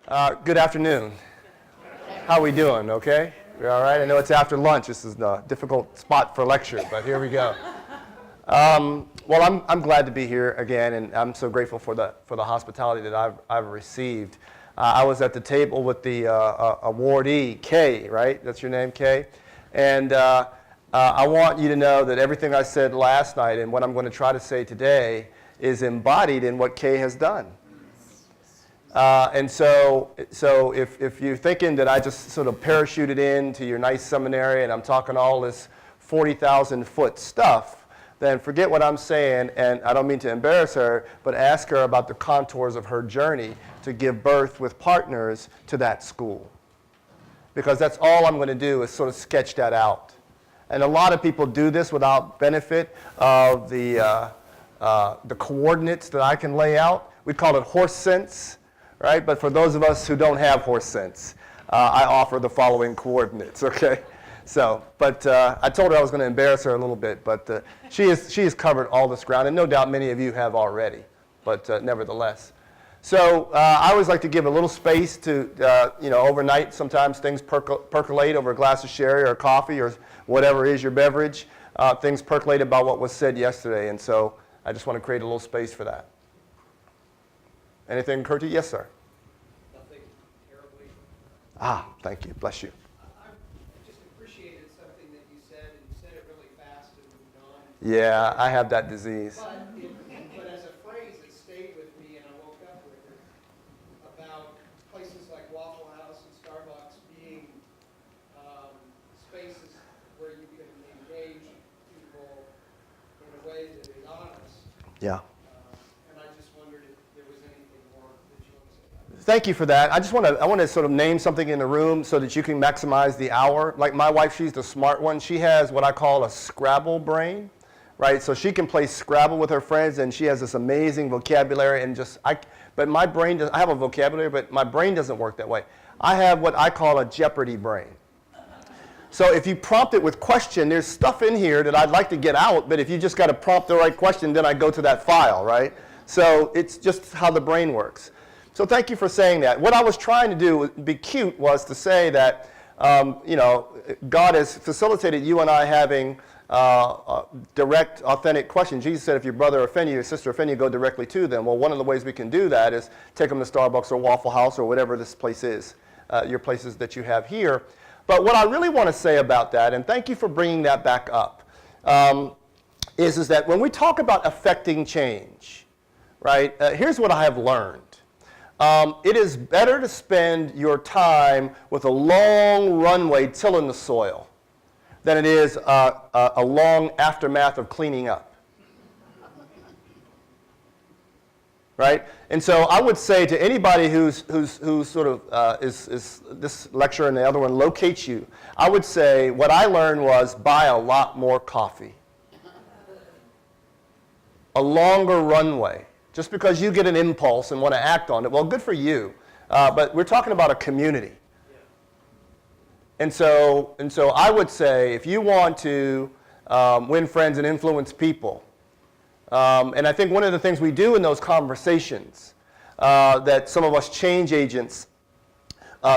Good afternoon. How are we doing? Okay? We all right? I know it's after lunch. This is a difficult spot for lecture, but here we go. Well, I'm glad to be here again, and I'm so grateful for the hospitality that I've received. I was at the table with the awardee, Kay, right? That's your name, Kay? And I want you to know that everything I said last night and what I'm going to try to say today is embodied in what Kay has done. And so if you're thinking that I just sort of parachuted into your nice seminary and I'm talking all this 40,000-foot stuff, then forget what I'm saying, and I don't mean to embarrass her, but ask her about the contours of her journey to give birth with partners to that school. Because that's all I'm going to do is sort of sketch that out. And a lot of people do this without benefit of the coordinates that I can lay out. We call it horse sense. Right? But for those of us who don't have horse sense, I offer the following coordinates, okay? So, but I told her I was going to embarrass her a little bit, but she has covered all this ground, and no doubt many of you have already, but nevertheless. So I always like to give a little space to, overnight, sometimes things percolate over a glass of sherry or coffee or whatever is your beverage. Things percolate about what was said yesterday, and so I just want to create a little space for that. Anything occur to you? Yes, sir. Nothing terribly. Thank you. Bless you. I just appreciated something that you said, and you said it really fast and moved on. Yeah, I have that disease. But as a phrase, it stayed with me, and I woke up with it, about places like Waffle House and Starbucks being spaces where you can engage people in a way that is honest. Yeah. Thank you for that. I want to sort of name something in the room so that you can maximize the hour. Like my wife, she's the smart one. She has what I call a Scrabble brain, right? So she can play Scrabble with her friends, and she has this amazing vocabulary. And but my brain I have a vocabulary, but my brain doesn't work that way. I have what I call a Jeopardy brain. So if you prompt it with question, there's stuff in here that I'd like to get out, but if you just got to prompt the right question, then I go to that file, right? So it's just how the brain works. So thank you for saying that. What I was trying to do, be cute, was to say that, God has facilitated you and I having direct, authentic questions. Jesus said if your brother offend you, your sister offend you, go directly to them. Well, one of the ways we can do that is take them to Starbucks or Waffle House or whatever this place is, your places that you have here. But what I really want to say about that, and thank you for bringing that back up, is that when we talk about affecting change, right, here's what I have learned. It is better to spend your time with a long runway tilling the soil than it is a long aftermath of cleaning up. Right? And so I would say to anybody who's sort of is this lecture and the other one locates you, I would say what I learned was buy a lot more coffee. A longer runway. Just because you get an impulse and want to act on it, well, good for you. But we're talking about a community. Yeah. And so I would say if you want to win friends and influence people, and I think one of the things we do in those conversations that some of us change agents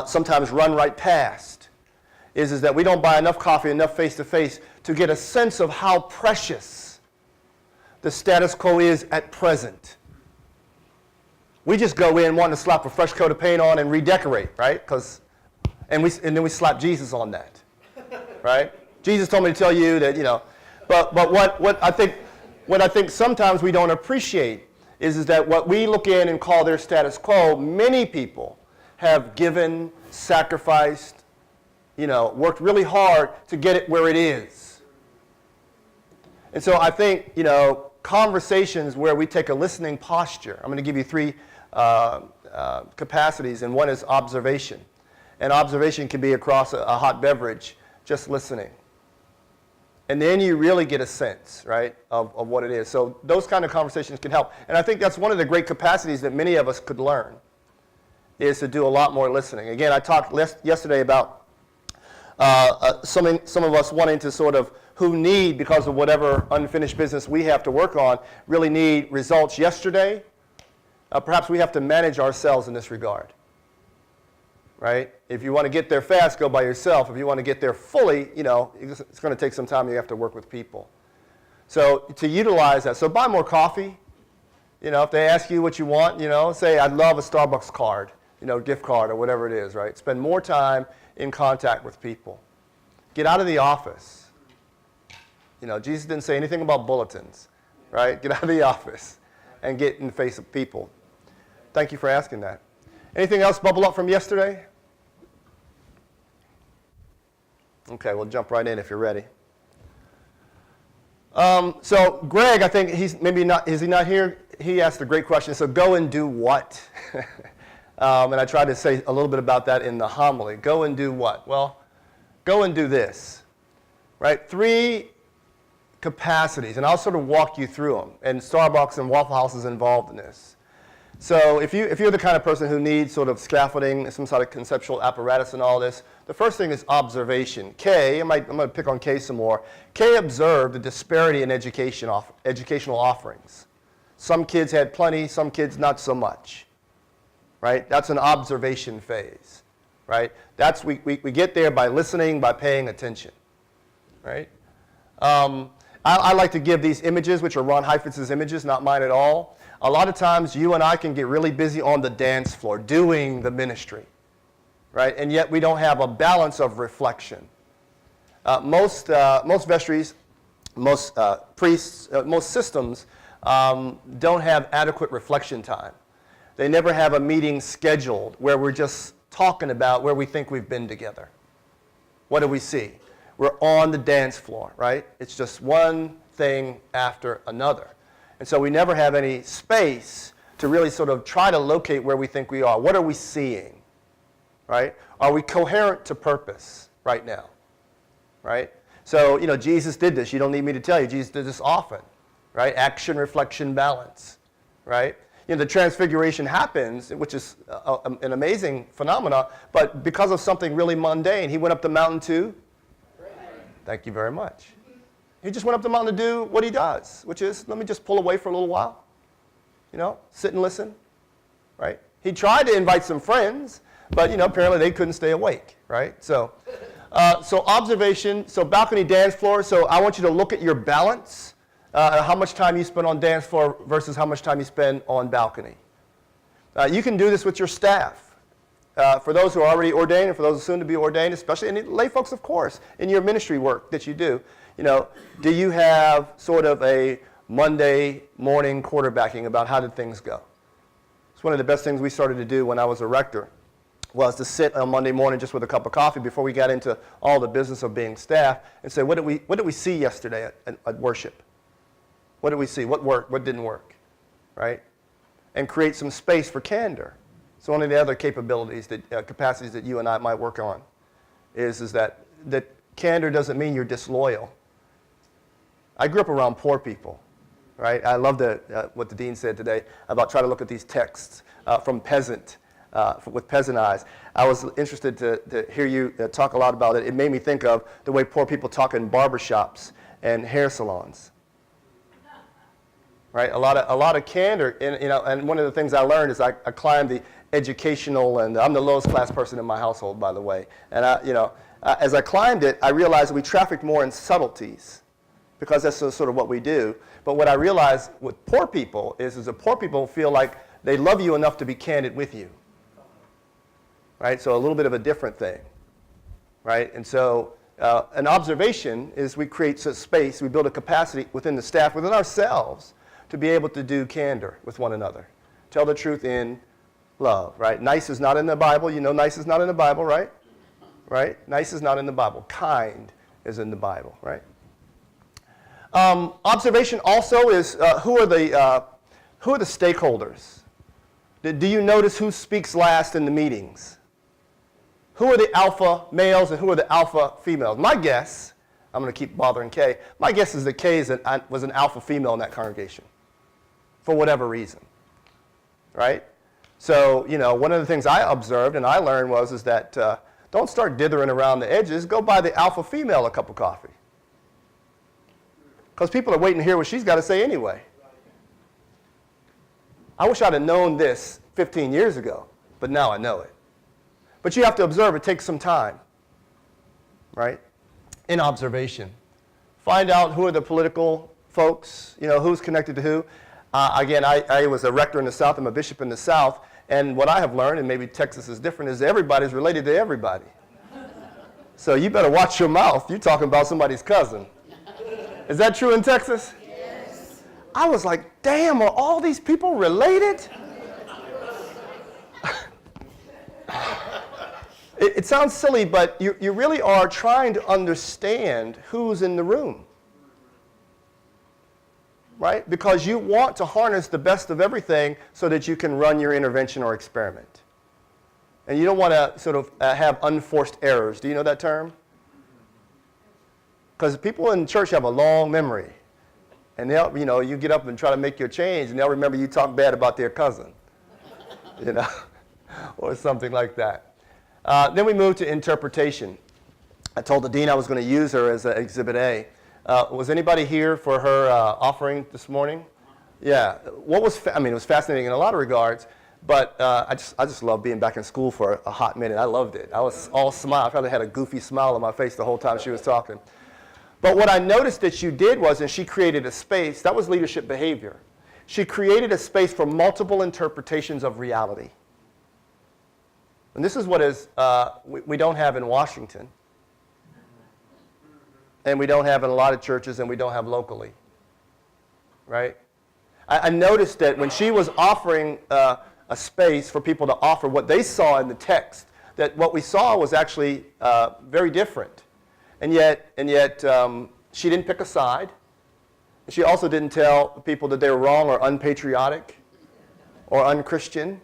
sometimes run right past is that we don't buy enough coffee, enough face-to-face to get a sense of how precious the status quo is at present. We just go in wanting to slap a fresh coat of paint on and redecorate, right? And then we slap Jesus on that, right? Jesus told me to tell you that, But what I think sometimes we don't appreciate is that what we look in and call their status quo, many people have given, sacrificed, worked really hard to get it where it is. And so I think, conversations where we take a listening posture. I'm going to give you three capacities, and one is observation. And observation can be across a hot beverage, just listening. And then you really get a sense, right, of what it is. So those kind of conversations can help. And I think that's one of the great capacities that many of us could learn, is to do a lot more listening. Again, I talked yesterday about some of us wanting to sort of, who need, because of whatever unfinished business we have to work on, really need results yesterday. Perhaps we have to manage ourselves in this regard. right? If you want to get there fast, go by yourself. If you want to get there fully, it's going to take some time. You have to work with people. So to utilize that, so buy more coffee. If they ask you what you want, say, I'd love a Starbucks card, gift card or whatever it is, right? Spend more time in contact with people. Get out of the office. Jesus didn't say anything about bulletins, right? Get out of the office and get in the face of people. Thank you for asking that. Anything else bubble up from yesterday? Okay, we'll jump right in if you're ready. So Greg, I think he's maybe not, is he not here? He asked a great question. So go and do what? And I tried to say a little bit about that in the homily. Go and do what? Well, go and do this, right? 3 capacities, and I'll sort of walk you through them. And Starbucks and Waffle House is involved in this. So if you're the kind of person who needs sort of scaffolding, some sort of conceptual apparatus and all this, the first thing is observation. K, I'm going to pick on K some more. K observed the disparity in educational offerings. Some kids had plenty, some kids not so much, right? That's an observation phase, right? We get there by listening, by paying attention, right? I like to give these images, which are Ron Heifetz's images, not mine at all. A lot of times you and I can get really busy on the dance floor doing the ministry, right? And yet we don't have a balance of reflection. Most vestries, most priests, most systems don't have adequate reflection time. They never have a meeting scheduled where we're just talking about where we think we've been together. What do we see? We're on the dance floor, right? It's just one thing after another. And so we never have any space to really sort of try to locate where we think we are. What are we seeing, right? Are we coherent to purpose right now, right? So, Jesus did this. You don't need me to tell you. Jesus did this often, right? Action, reflection, balance, right? The transfiguration happens, which is an amazing phenomenon, but because of something really mundane, he went up the mountain to pray. Thank you very much. He just went up the mountain to do what he does, which is, let me just pull away for a little while, sit and listen, right? He tried to invite some friends, but, apparently they couldn't stay awake, right? So observation, so balcony dance floor, so I want you to look at your balance, how much time you spend on dance floor versus how much time you spend on balcony. You can do this with your staff. For those who are already ordained and for those who are soon to be ordained, especially, and lay folks, of course, in your ministry work that you do. Do you have sort of a Monday morning quarterbacking about how did things go? It's one of the best things we started to do when I was a rector, was to sit on Monday morning just with a cup of coffee before we got into all the business of being staff and say, what did we see yesterday at worship? What did we see? What worked? What didn't work? Right? And create some space for candor. So one of the other capabilities, capacities that you and I might work on is that candor doesn't mean you're disloyal. I grew up around poor people, right? I love what the dean said today about trying to look at these texts from peasant, with peasant eyes. I was interested to hear you talk a lot about it. It made me think of the way poor people talk in barbershops and hair salons, right? A lot of candor, and one of the things I learned is I climbed the educational, and I'm the lowest class person in my household, by the way. And as I climbed it, I realized that we trafficked more in subtleties, because that's sort of what we do. But what I realized with poor people is that poor people feel like they love you enough to be candid with you, right? So a little bit of a different thing, right? And so an observation is we create a space, we build a capacity within the staff, within ourselves, to be able to do candor with one another. Tell the truth in love, right? Nice is not in the Bible. Nice is not in the Bible, right? Right? Nice is not in the Bible. Kind is in the Bible, right? Observation also is who are the stakeholders? Do you notice who speaks last in the meetings? Who are the alpha males and who are the alpha females? My guess, I'm going to keep bothering Kay, my guess is that Kay was an alpha female in that congregation for whatever reason, right? So, one of the things I observed and I learned is that don't start dithering around the edges. Go buy the alpha female a cup of coffee. Because people are waiting to hear what she's got to say anyway. I wish I'd have known this 15 years ago, but now I know it. But you have to observe. It takes some time, right? In observation. Find out who are the political folks, who's connected to who. Again, I was a rector in the South. I'm a bishop in the South. And what I have learned, and maybe Texas is different, is everybody's related to everybody. So you better watch your mouth. You're talking about somebody's cousin. Is that true in Texas? Yes. I was like, damn, are all these people related? It sounds silly, but you really are trying to understand who's in the room. Right? Because you want to harness the best of everything so that you can run your intervention or experiment. And you don't want to sort of have unforced errors. Do you know that term? Because people in church have a long memory. And they'll, you get up and try to make your change, and they'll remember you talk bad about their cousin. Or something like that. Then we moved to interpretation. I told the dean I was going to use her as Exhibit A. Was anybody here for her offering this morning? Yeah. What was it was fascinating in a lot of regards, but I just love being back in school for a hot minute. I loved it. I was all smile. I probably had a goofy smile on my face the whole time she was talking. But what I noticed that she did was, and she created a space, that was leadership behavior. She created a space for multiple interpretations of reality. And this is what we don't have in Washington. And we don't have in a lot of churches, and we don't have locally, right? I noticed that when she was offering a space for people to offer what they saw in the text, that what we saw was actually very different. And yet, she didn't pick a side. She also didn't tell people that they were wrong or unpatriotic or unchristian,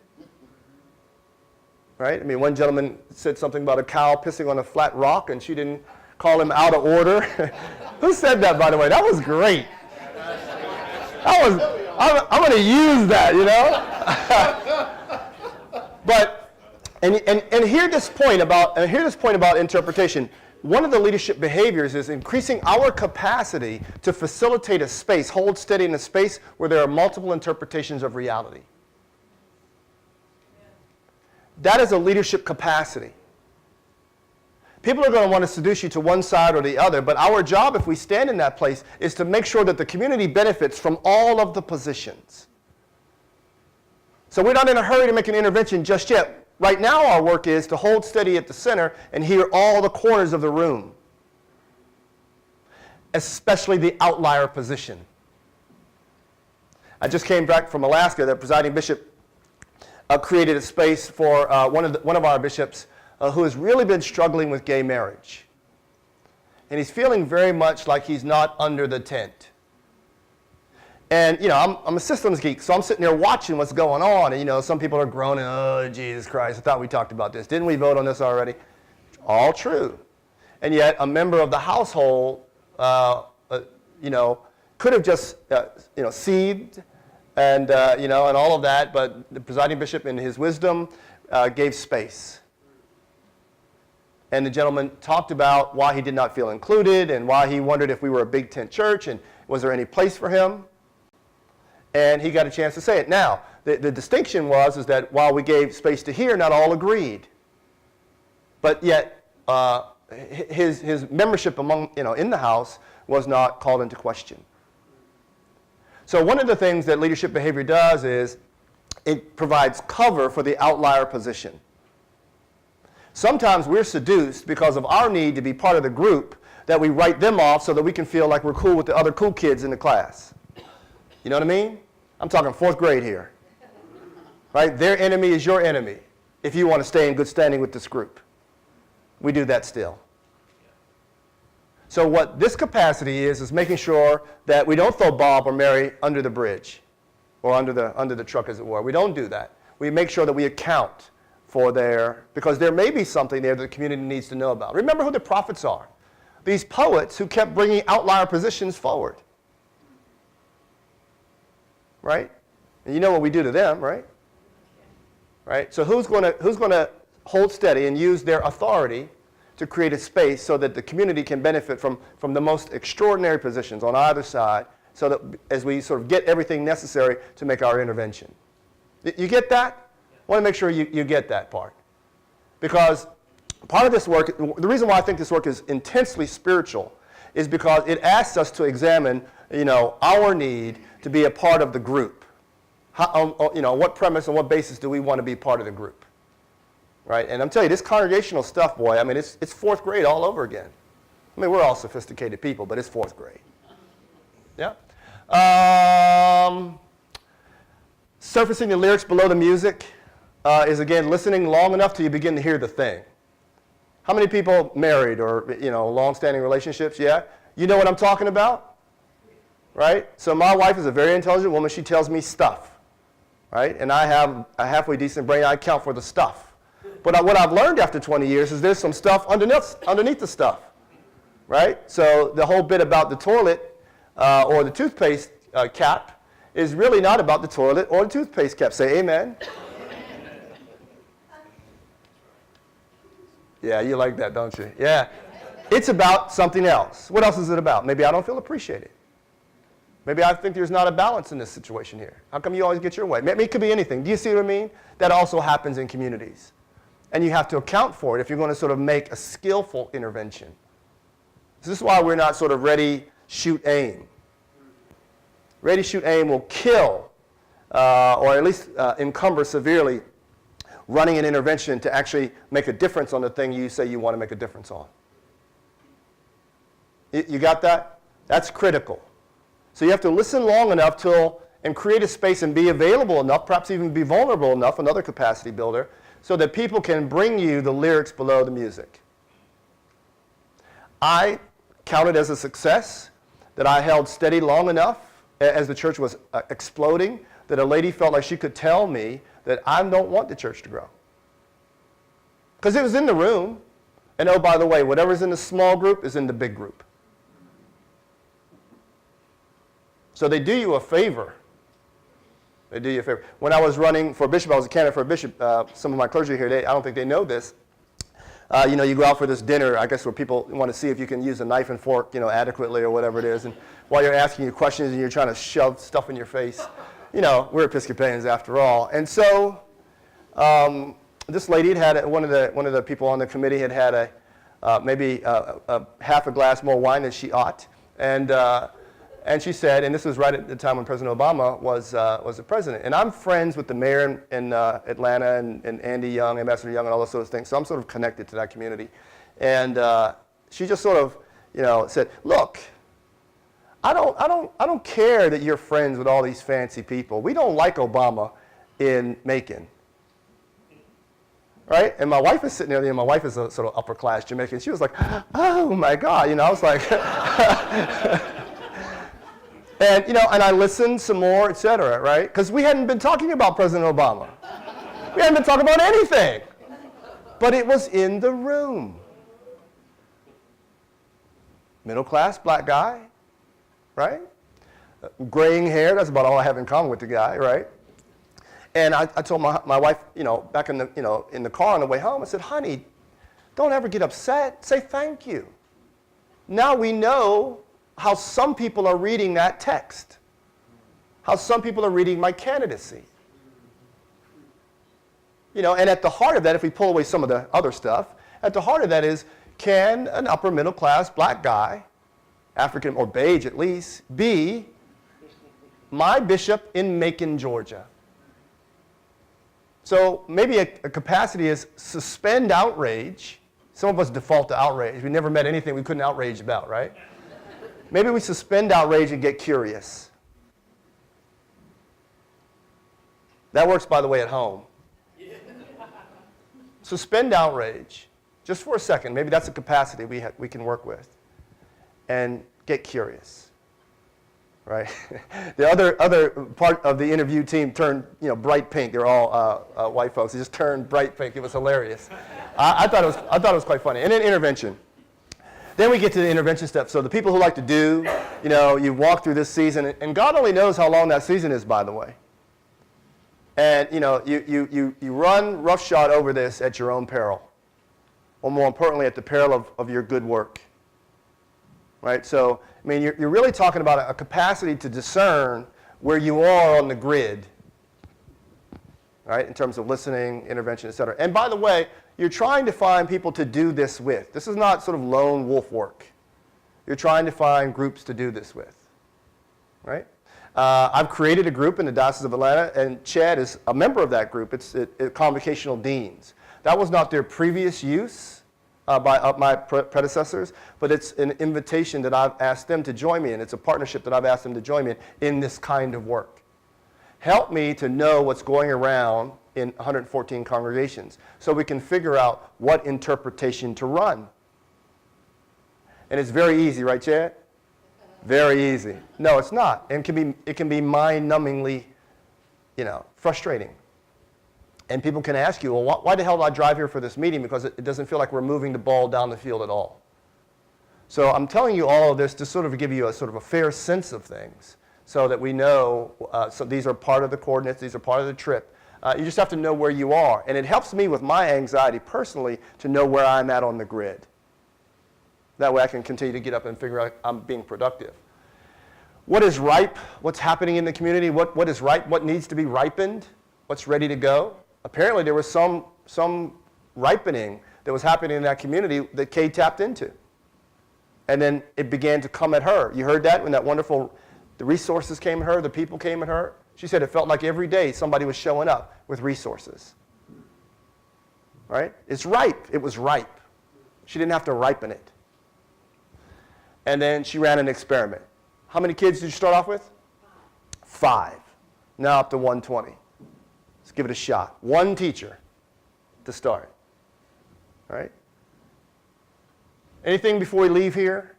right? I mean, one gentleman said something about a cow pissing on a flat rock, and she didn't call him out of order. Who said that, by the way? That was great. I'm going to use that, But, and hear this point about interpretation. One of the leadership behaviors is increasing our capacity to facilitate a space, hold steady in a space where there are multiple interpretations of reality. That is a leadership capacity. People are going to want to seduce you to one side or the other, but our job, if we stand in that place, is to make sure that the community benefits from all of the positions. So we're not in a hurry to make an intervention just yet. Right now, our work is to hold steady at the center and hear all the corners of the room, especially the outlier position. I just came back from Alaska. The presiding bishop created a space for one of our bishops who has really been struggling with gay marriage. And he's feeling very much like he's not under the tent. And, I'm a systems geek, so I'm sitting there watching what's going on. And, some people are groaning, oh, Jesus Christ, I thought we talked about this. Didn't we vote on this already? All true. And yet a member of the household, could have just, seethed and, and all of that. But the presiding bishop, in his wisdom, gave space. And the gentleman talked about why he did not feel included and why he wondered if we were a big tent church and was there any place for him. And he got a chance to say it. Now, the distinction is that while we gave space to hear, not all agreed. But yet, his membership in the house was not called into question. So one of the things that leadership behavior does is it provides cover for the outlier position. Sometimes we're seduced because of our need to be part of the group that we write them off so that we can feel like we're cool with the other cool kids in the class. You know what I mean? I'm talking 4th grade here. Right? Their enemy is your enemy if you want to stay in good standing with this group. We do that still. So what this capacity is making sure that we don't throw Bob or Mary under the bridge or under the truck, as it were. We don't do that. We make sure that we account for because there may be something there that the community needs to know about. Remember who the prophets are. These poets who kept bringing outlier positions forward. Right? And you know what we do to them, right? Right? So who's going to hold steady and use their authority to create a space so that the community can benefit from the most extraordinary positions on either side, so that as we sort of get everything necessary to make our intervention. You get that? I want to make sure you get that part. Because part of this work, the reason why I think this work is intensely spiritual is because it asks us to examine, our need to be a part of the group. How, what premise and what basis do we want to be part of the group? Right? And I'm telling you, this congregational stuff, boy, I mean, it's fourth grade all over again. I mean, we're all sophisticated people, but it's fourth grade. Yeah? Surfacing the lyrics below the music is, again, listening long enough till you begin to hear the thing. How many people married or, long-standing relationships? Yeah? You know what I'm talking about? Right? So my wife is a very intelligent woman. She tells me stuff. Right? And I have a halfway decent brain. I account for the stuff. But what I've learned after 20 years is there's some stuff underneath the stuff. Right? So the whole bit about the toilet or the toothpaste cap is really not about the toilet or the toothpaste cap. Say amen. Yeah, you like that, don't you? Yeah. It's about something else. What else is it about? Maybe I don't feel appreciated. Maybe I think there's not a balance in this situation here. How come you always get your way? Maybe it could be anything. Do you see what I mean? That also happens in communities. And you have to account for it if you're going to sort of make a skillful intervention. This is why we're not sort of ready, shoot, aim. Ready, shoot, aim will kill, or at least encumber severely, running an intervention to actually make a difference on the thing you say you want to make a difference on. You got that? That's critical. So you have to listen long enough and create a space and be available enough, perhaps even be vulnerable enough, another capacity builder, so that people can bring you the lyrics below the music. I counted as a success that I held steady long enough as the church was exploding that a lady felt like she could tell me that I don't want the church to grow. Because it was in the room. And oh, by the way, whatever's in the small group is in the big group. So they do you a favor. They do you a favor. When I was running for bishop, I was a candidate for a bishop. Some of my clergy here, I don't think they know this. You go out for this dinner, I guess, where people want to see if you can use a knife and fork, adequately or whatever it is. And while you're asking you questions and you're trying to shove stuff in your face, we're Episcopalians after all. And so this lady had one of the people on the committee had maybe a half a glass more wine than she ought. And she said, and this was right at the time when President Obama was the president. And I'm friends with the mayor in Atlanta and Andy Young, Ambassador Young, and all those sorts of things. So I'm sort of connected to that community. And she just sort of, said, look, I don't care that you're friends with all these fancy people. We don't like Obama in Macon. Right? And my wife is sitting there, and my wife is a sort of upper class Jamaican. She was like, oh my God, I was like, and I listened some more, et cetera, right? Because we hadn't been talking about President Obama. We hadn't been talking about anything. But it was in the room. Middle class, black guy, right? Graying hair, that's about all I have in common with the guy, right? And I told my wife, back in the car on the way home, I said, honey, don't ever get upset. Say thank you. Now we know how some people are reading that text, how some people are reading my candidacy. And at the heart of that, if we pull away some of the other stuff, at the heart of that is, can an upper middle class black guy, African or beige at least, be my bishop in Macon, Georgia? So maybe a capacity is suspend outrage. Some of us default to outrage. We never met anything we couldn't outrage about, right? Maybe we suspend outrage and get curious. That works, by the way, at home. Suspend outrage just for a second. Maybe that's a capacity we can work with. And get curious. Right? The other part of the interview team turned bright pink. They're all white folks. They just turned bright pink. It was hilarious. I thought it was quite funny. And then intervention. Then we get to the intervention step. So the people who like to do, you walk through this season, and God only knows how long that season is, by the way. And you run roughshod over this at your own peril, or more importantly, at the peril of your good work. Right? So, you're really talking about a capacity to discern where you are on the grid, right? In terms of listening, intervention, et cetera. And by the way, you're trying to find people to do this with. This is not sort of lone wolf work. You're trying to find groups to do this with, right? I've created a group in the Diocese of Atlanta, and Chad is a member of that group. It's Convocational Deans. That was not their previous use by my predecessors, but it's an invitation that I've asked them to join me in. It's a partnership that I've asked them to join me in this kind of work. Help me to know what's going around in 114 congregations so we can figure out what interpretation to run. And it's very easy, right, Chad? Very easy. No, it's not. And it can be mind-numbingly, frustrating. And people can ask you, well, why the hell did I drive here for this meeting? Because it doesn't feel like we're moving the ball down the field at all. So I'm telling you all of this to sort of give you a sort of a fair sense of things so that we know, so these are part of the coordinates, these are part of the trip. You just have to know where you are. And it helps me with my anxiety personally to know where I'm at on the grid. That way I can continue to get up and figure out I'm being productive. What is ripe? What's happening in the community? What is ripe? What needs to be ripened? What's ready to go? Apparently there was some ripening that was happening in that community that Kay tapped into. And then it began to come at her. You heard that when the resources came at her, the people came at her? She said it felt like every day somebody was showing up with resources. Right? It's ripe. It was ripe. She didn't have to ripen it. And then she ran an experiment. How many kids did you start off with? 5. Now up to 120. Let's give it a shot. 1 teacher to start. All right? Anything before we leave here?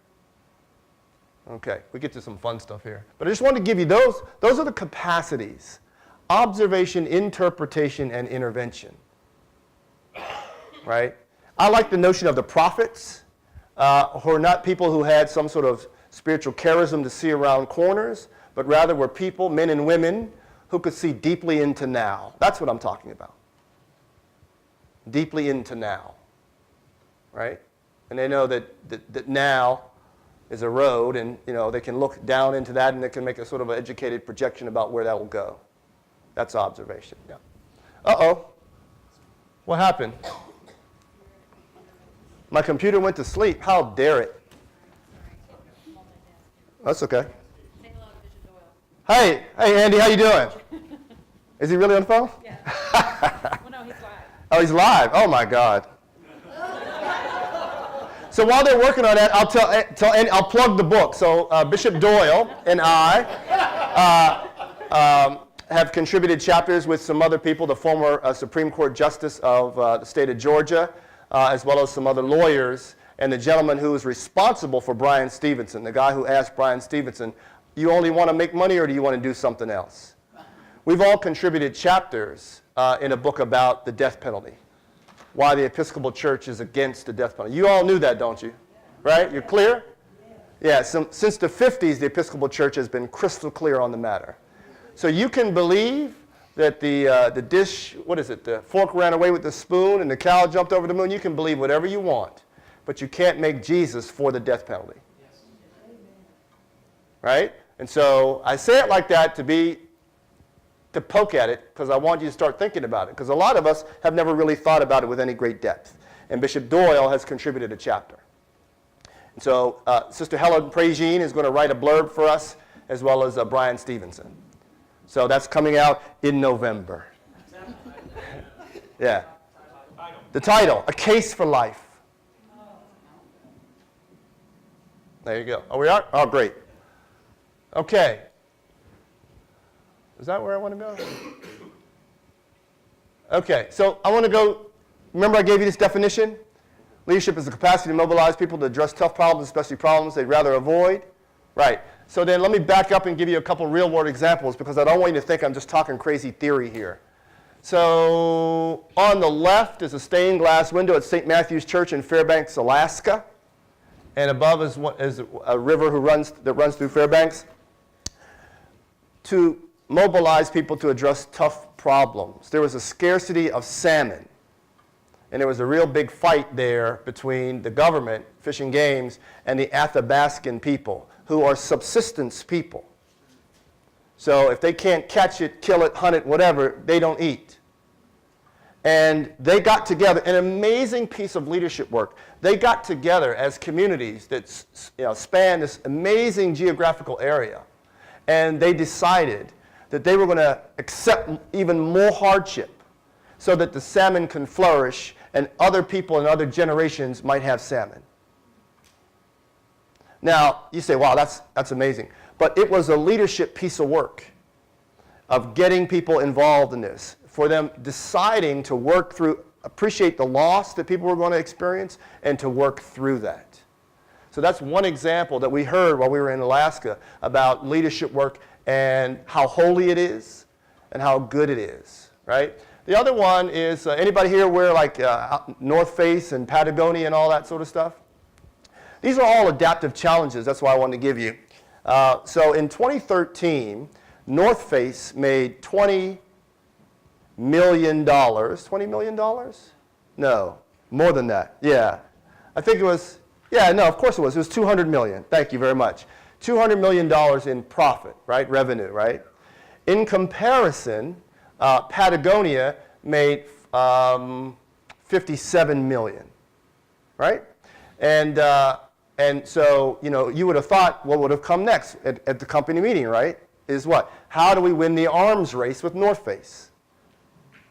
Okay, we get to some fun stuff here. But I just wanted to give you those are the capacities. Observation, interpretation, and intervention. Right? I like the notion of the prophets. Who are not people who had some sort of spiritual charism to see around corners, but rather were people, men and women, who could see deeply into now. That's what I'm talking about. Deeply into now. Right? And they know that now is a road, and they can look down into that, and they can make a sort of an educated projection about where that will go. That's observation. Yeah. Uh-oh. What happened? My computer went to sleep. How dare it? That's okay. Hey, Andy, how you doing? Is he really on the phone? Yeah. Well, no, he's live. Oh, he's live. Oh my God. So while they're working on that, I'll plug the book. So Bishop Doyle and I have contributed chapters with some other people, the former Supreme Court Justice of the state of Georgia, as well as some other lawyers, and the gentleman who is responsible for Brian Stevenson, the guy who asked Brian Stevenson, you only want to make money or do you want to do something else? We've all contributed chapters in a book about the death penalty, why the Episcopal Church is against the death penalty. You all knew that, don't you? Right? You're clear? Yeah, since the 50s, the Episcopal Church has been crystal clear on the matter. So you can believe that the dish, the fork ran away with the spoon and the cow jumped over the moon. You can believe whatever you want, but you can't make Jesus for the death penalty. Right? And so I say it like that to poke at it, because I want you to start thinking about it, because a lot of us have never really thought about it with any great depth. And Bishop Doyle has contributed a chapter. And so Sister Helen Pragine is going to write a blurb for us, as well as Brian Stevenson. So that's coming out in November. Yeah. The title, A Case for Life. There you go. Oh, we are? Oh, great. Okay. Is that where I want to go? Okay, so I want to go, remember I gave you this definition? Leadership is the capacity to mobilize people to address tough problems, especially problems they'd rather avoid. Right. So then let me back up and give you a couple real-world examples, because I don't want you to think I'm just talking crazy theory here. So on the left is a stained glass window at St. Matthew's Church in Fairbanks, Alaska. And above is a river that runs through Fairbanks. To mobilize people to address tough problems. There was a scarcity of salmon. And there was a real big fight there between the government, Fish and Games, and the Athabascan people, who are subsistence people. So if they can't catch it, kill it, hunt it, whatever, they don't eat. And they got together, an amazing piece of leadership work. They got together as communities that span this amazing geographical area. And they decided that they were going to accept even more hardship so that the salmon can flourish and other people and other generations might have salmon. Now, you say, wow, that's amazing. But it was a leadership piece of work of getting people involved in this, for them deciding to work through, appreciate the loss that people were going to experience, and to work through that. So that's one example that we heard while we were in Alaska about leadership work and how holy it is and how good it is, right? The other one is, anybody here wear like North Face and Patagonia and all that sort of stuff? These are all adaptive challenges. That's why I wanted to give you. So in 2013, North Face made $20 million. $20 million? No, more than that. Yeah. I think it was, yeah, no, of course it was. It was $200 million. Thank you very much. $200 million in profit, right? Revenue, right? In comparison, Patagonia made $57 million, right? And so, you would have thought what would have come next at the company meeting, right? Is what? How do we win the arms race with North Face?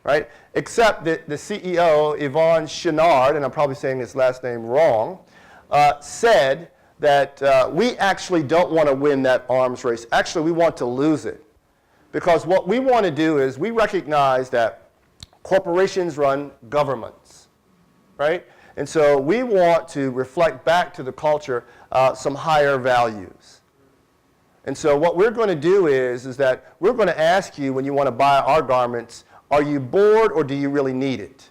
Right? Except that the CEO, Yvon Chouinard, and I'm probably saying his last name wrong, said that we actually don't want to win that arms race. Actually, we want to lose it. Because what we want to do is we recognize that corporations run governments, right? And so we want to reflect back to the culture some higher values. And so what we're going to do is that we're going to ask you when you want to buy our garments, are you bored or do you really need it?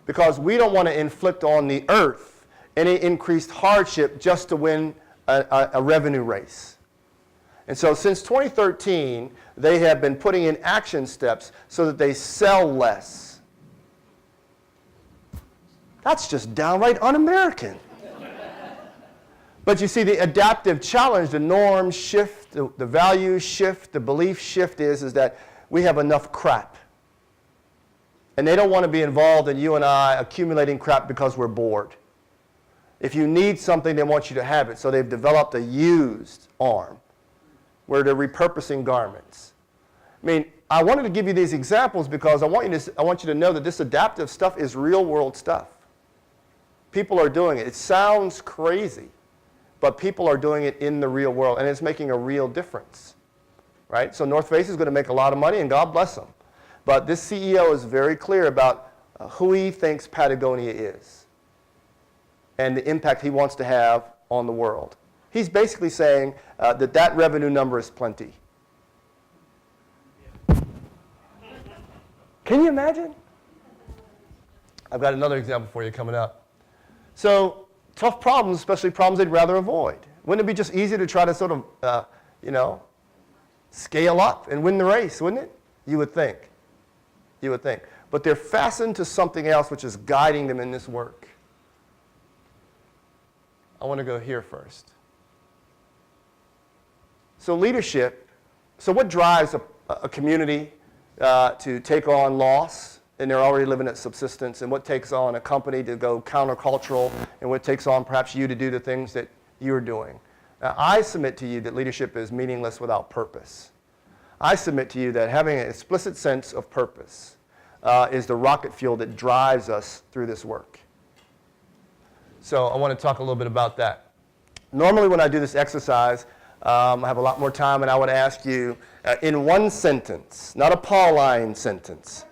Because we don't want to inflict on the earth any increased hardship just to win a revenue race. And so since 2013, they have been putting in action steps so that they sell less. That's just downright un-American. But you see, the adaptive challenge, the norms shift, the values shift, the belief shift is that we have enough crap. And they don't want to be involved in you and I accumulating crap because we're bored. If you need something, they want you to have it. So they've developed a used arm where they're repurposing garments. I mean, I wanted to give you these examples because I want you to know that this adaptive stuff is real world stuff. People are doing it. It sounds crazy, but people are doing it in the real world, and it's making a real difference, right? So North Face is going to make a lot of money, and God bless them. But this CEO is very clear about who he thinks Patagonia is and the impact he wants to have on the world. He's basically saying that revenue number is plenty. Can you imagine? I've got another example for you coming up. So tough problems, especially problems they'd rather avoid. Wouldn't it be just easy to try to sort of, scale up and win the race, wouldn't it? You would think. You would think. But they're fastened to something else which is guiding them in this work. I want to go here first. So leadership, so what drives a community to take on loss, and they're already living at subsistence, and what takes on a company to go countercultural, and what takes on perhaps you to do the things that you're doing? Now, I submit to you that leadership is meaningless without purpose. I submit to you that having an explicit sense of purpose is the rocket fuel that drives us through this work. So I want to talk a little bit about that. Normally when I do this exercise, I have a lot more time, and I would ask you in one sentence, not a Pauline sentence,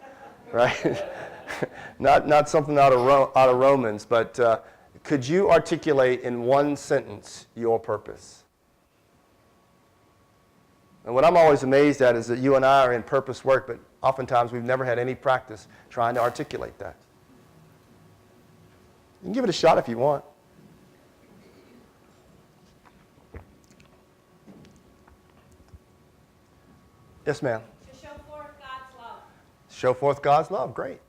right? not something out of Romans, but could you articulate in one sentence your purpose? And what I'm always amazed at is that you and I are in purpose work, but oftentimes we've never had any practice trying to articulate that. You can give it a shot if you want. Yes, ma'am. To show forth God's love. Show forth God's love. Great.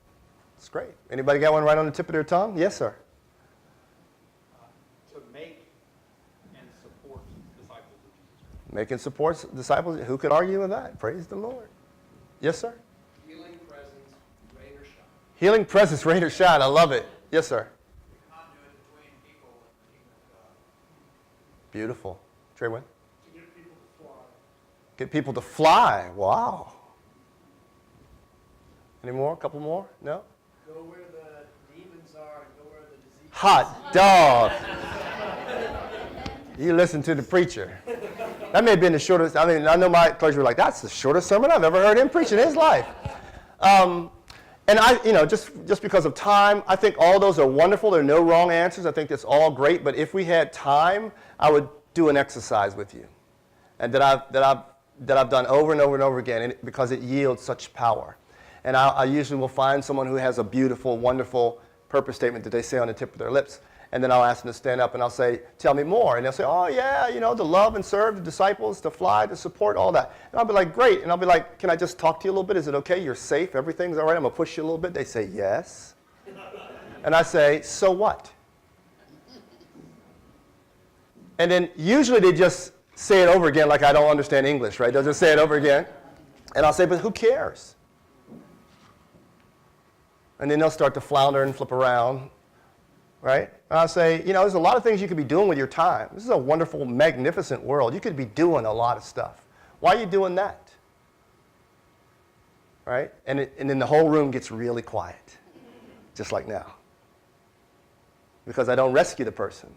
That's great. Anybody got one right on the tip of their tongue? Yes, sir. To make and support disciples of Jesus Christ. Make and support disciples. Who could argue with that? Praise the Lord. Yes, sir. Healing presence, rain or Healing presence, rain or shine. I love it. Yes, sir. Conduit between people and the kingdom of God. Beautiful. Traywin? To get people to fly. Get people to fly. Wow. Any more? A couple more? No? Go where the demons are and go where the disease is. Hot dog. You listen to the preacher. That may have been the shortest. I mean, I know my clergy were like, that's the shortest sermon I've ever heard him preach in his life. And just because of time, I think all those are wonderful. There are no wrong answers. I think that's all great. But if we had time, I would do an exercise with you, and that I've done over and over and over again, because it yields such power. And I usually will find someone who has a beautiful, wonderful purpose statement that they say on the tip of their lips. And then I'll ask them to stand up and I'll say, tell me more. And they'll say, oh yeah, to love and serve the disciples, to fly, to support, all that. And I'll be like, great. And I'll be like, can I just talk to you a little bit? Is it okay? You're safe? Everything's all right? I'm going to push you a little bit. They say, yes. And I say, so what? And then usually they just say it over again like I don't understand English, right? They'll just say it over again. And I'll say, but who cares? And then they'll start to flounder and flip around, right? And I'll say, there's a lot of things you could be doing with your time. This is a wonderful, magnificent world. You could be doing a lot of stuff. Why are you doing that? Right? And then the whole room gets really quiet, just like now. Because I don't rescue the person.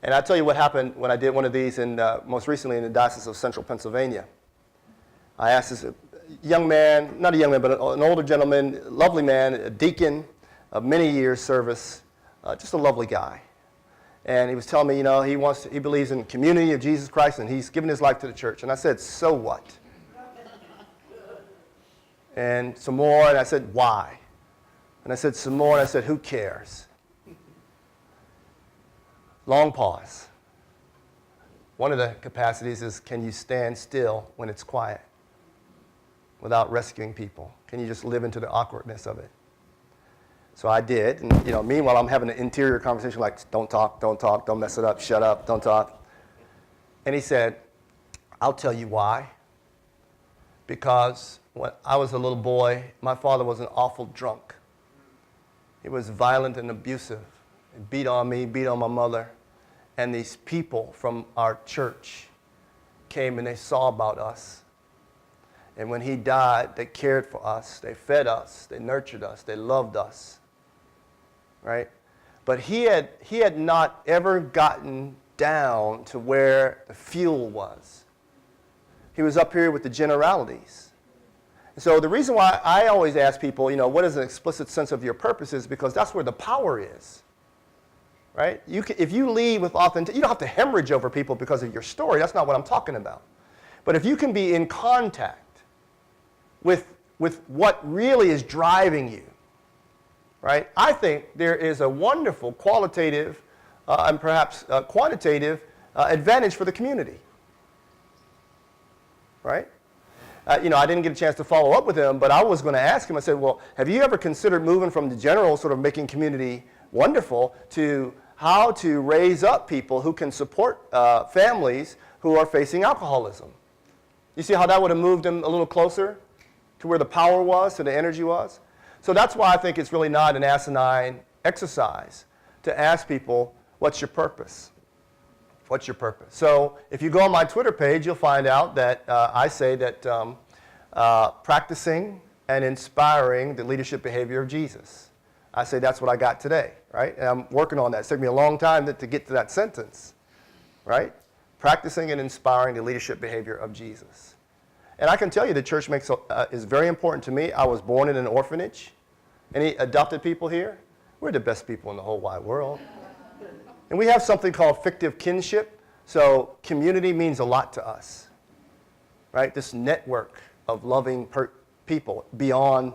And I'll tell you what happened when I did one of these most recently in the Diocese of Central Pennsylvania. I asked this young man, not a young man, but an older gentleman, lovely man, a deacon of many years service, just a lovely guy. And he was telling me, he believes in the community of Jesus Christ and he's given his life to the church. And I said, so what? And some more, and I said, why? And I said some more, and I said, who cares? Long pause. One of the capacities is, can you stand still when it's quiet without rescuing people? Can you just live into the awkwardness of it? So I did, and meanwhile I'm having an interior conversation like, don't talk, don't mess it up, shut up, don't talk. And he said, I'll tell you why. Because when I was a little boy, my father was an awful drunk. He was violent and abusive. He beat on me, beat on my mother. And these people from our church came and they saw about us. And when he died, they cared for us, they fed us, they nurtured us, they loved us. Right? But he had not ever gotten down to where the fuel was. He was up here with the generalities. And so the reason why I always ask people, what is an explicit sense of your purpose is because that's where the power is. Right? If you lead with authenticity, you don't have to hemorrhage over people because of your story. That's not what I'm talking about. But if you can be in contact with what really is driving you, right? I think there is a wonderful qualitative and perhaps quantitative advantage for the community. Right? I didn't get a chance to follow up with him, but I was going to ask him. I said, well, have you ever considered moving from the general sort of making community wonderful to how to raise up people who can support families who are facing alcoholism? You see how that would have moved them a little closer to where the power was, to the energy was? So that's why I think it's really not an asinine exercise to ask people, what's your purpose? What's your purpose? So if you go on my Twitter page, you'll find out that I say that practicing and inspiring the leadership behavior of Jesus. I say that's what I got today, right? And I'm working on that. It's taken me a long time to get to that sentence, right? Practicing and inspiring the leadership behavior of Jesus. And I can tell you the church is very important to me. I was born in an orphanage. Any adopted people here? We're the best people in the whole wide world. And we have something called fictive kinship. So community means a lot to us, right? This network of loving people beyond,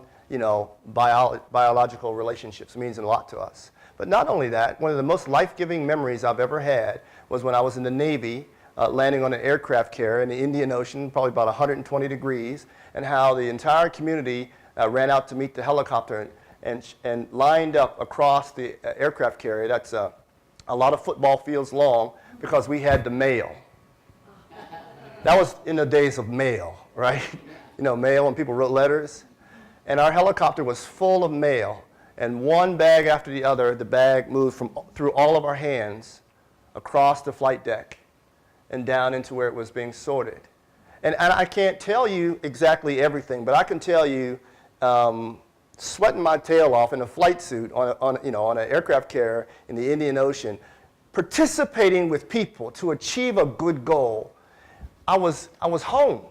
biological relationships means a lot to us. But not only that, one of the most life-giving memories I've ever had was when I was in the Navy, landing on an aircraft carrier in the Indian Ocean, probably about 120 degrees, and how the entire community ran out to meet the helicopter and lined up across the aircraft carrier. That's a lot of football fields long because we had the mail. That was in the days of mail, right? Mail when people wrote letters. and our helicopter was full of mail. And one bag after the other, the bag moved through all of our hands across the flight deck and down into where it was being sorted. And I can't tell you exactly everything, but I can tell you, sweating my tail off in a flight suit on an aircraft carrier in the Indian Ocean, participating with people to achieve a good goal, I was home.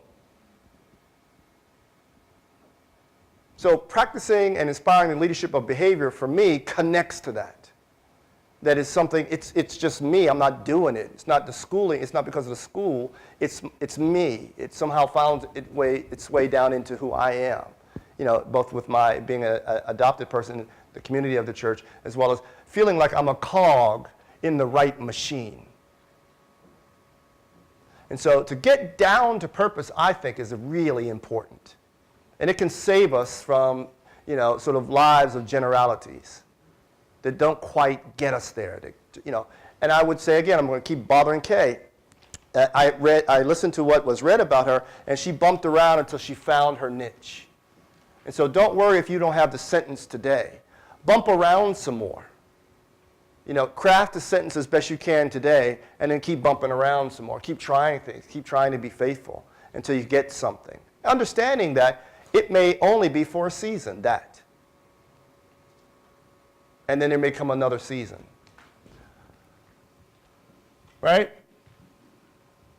So practicing and inspiring the leadership of behavior for me connects to that. That is something, it's just me. I'm not doing it. It's not the schooling. It's not because of the school. It's me. It somehow found its way down into who I am. Both with my being an adopted person, the community of the church, as well as feeling like I'm a cog in the right machine. And so to get down to purpose, I think, is really important. And it can save us from, sort of lives of generalities that don't quite get us there. And I would say, again, I'm going to keep bothering Kay. I listened to what was read about her, and she bumped around until she found her niche. And so don't worry if you don't have the sentence today. Bump around some more. Craft the sentence as best you can today, and then keep bumping around some more. Keep trying things. Keep trying to be faithful until you get something. Understanding that it may only be for a season, that. And then there may come another season. Right?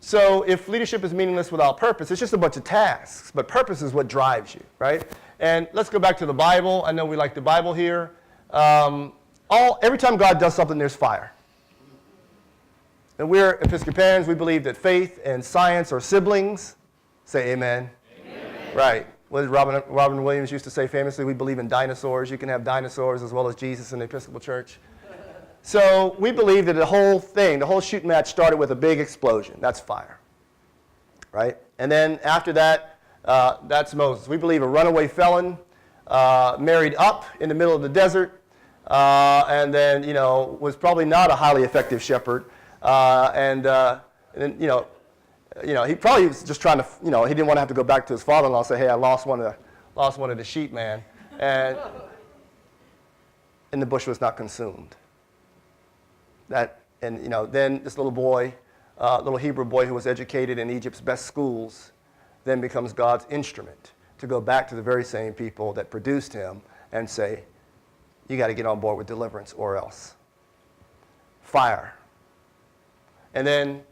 So if leadership is meaningless without purpose, it's just a bunch of tasks. But purpose is what drives you, right? And let's go back to the Bible. I know we like the Bible here. Every time God does something, there's fire. And we're Episcopalians. We believe that faith and science are siblings. Say amen. Amen. Right. What did Robin Williams used to say famously? We believe in dinosaurs. You can have dinosaurs as well as Jesus in the Episcopal Church. So we believe that the whole thing, the whole shooting match started with a big explosion. That's fire. Right? And then after that, that's Moses. We believe a runaway felon married up in the middle of the desert and then, was probably not a highly effective shepherd. And then, he probably was just trying to, he didn't want to have to go back to his father-in-law and say, hey, I lost one of the sheep, man. And the bush was not consumed. Then this little boy, little Hebrew boy who was educated in Egypt's best schools, then becomes God's instrument to go back to the very same people that produced him and say, you got to get on board with deliverance or else. Fire. And then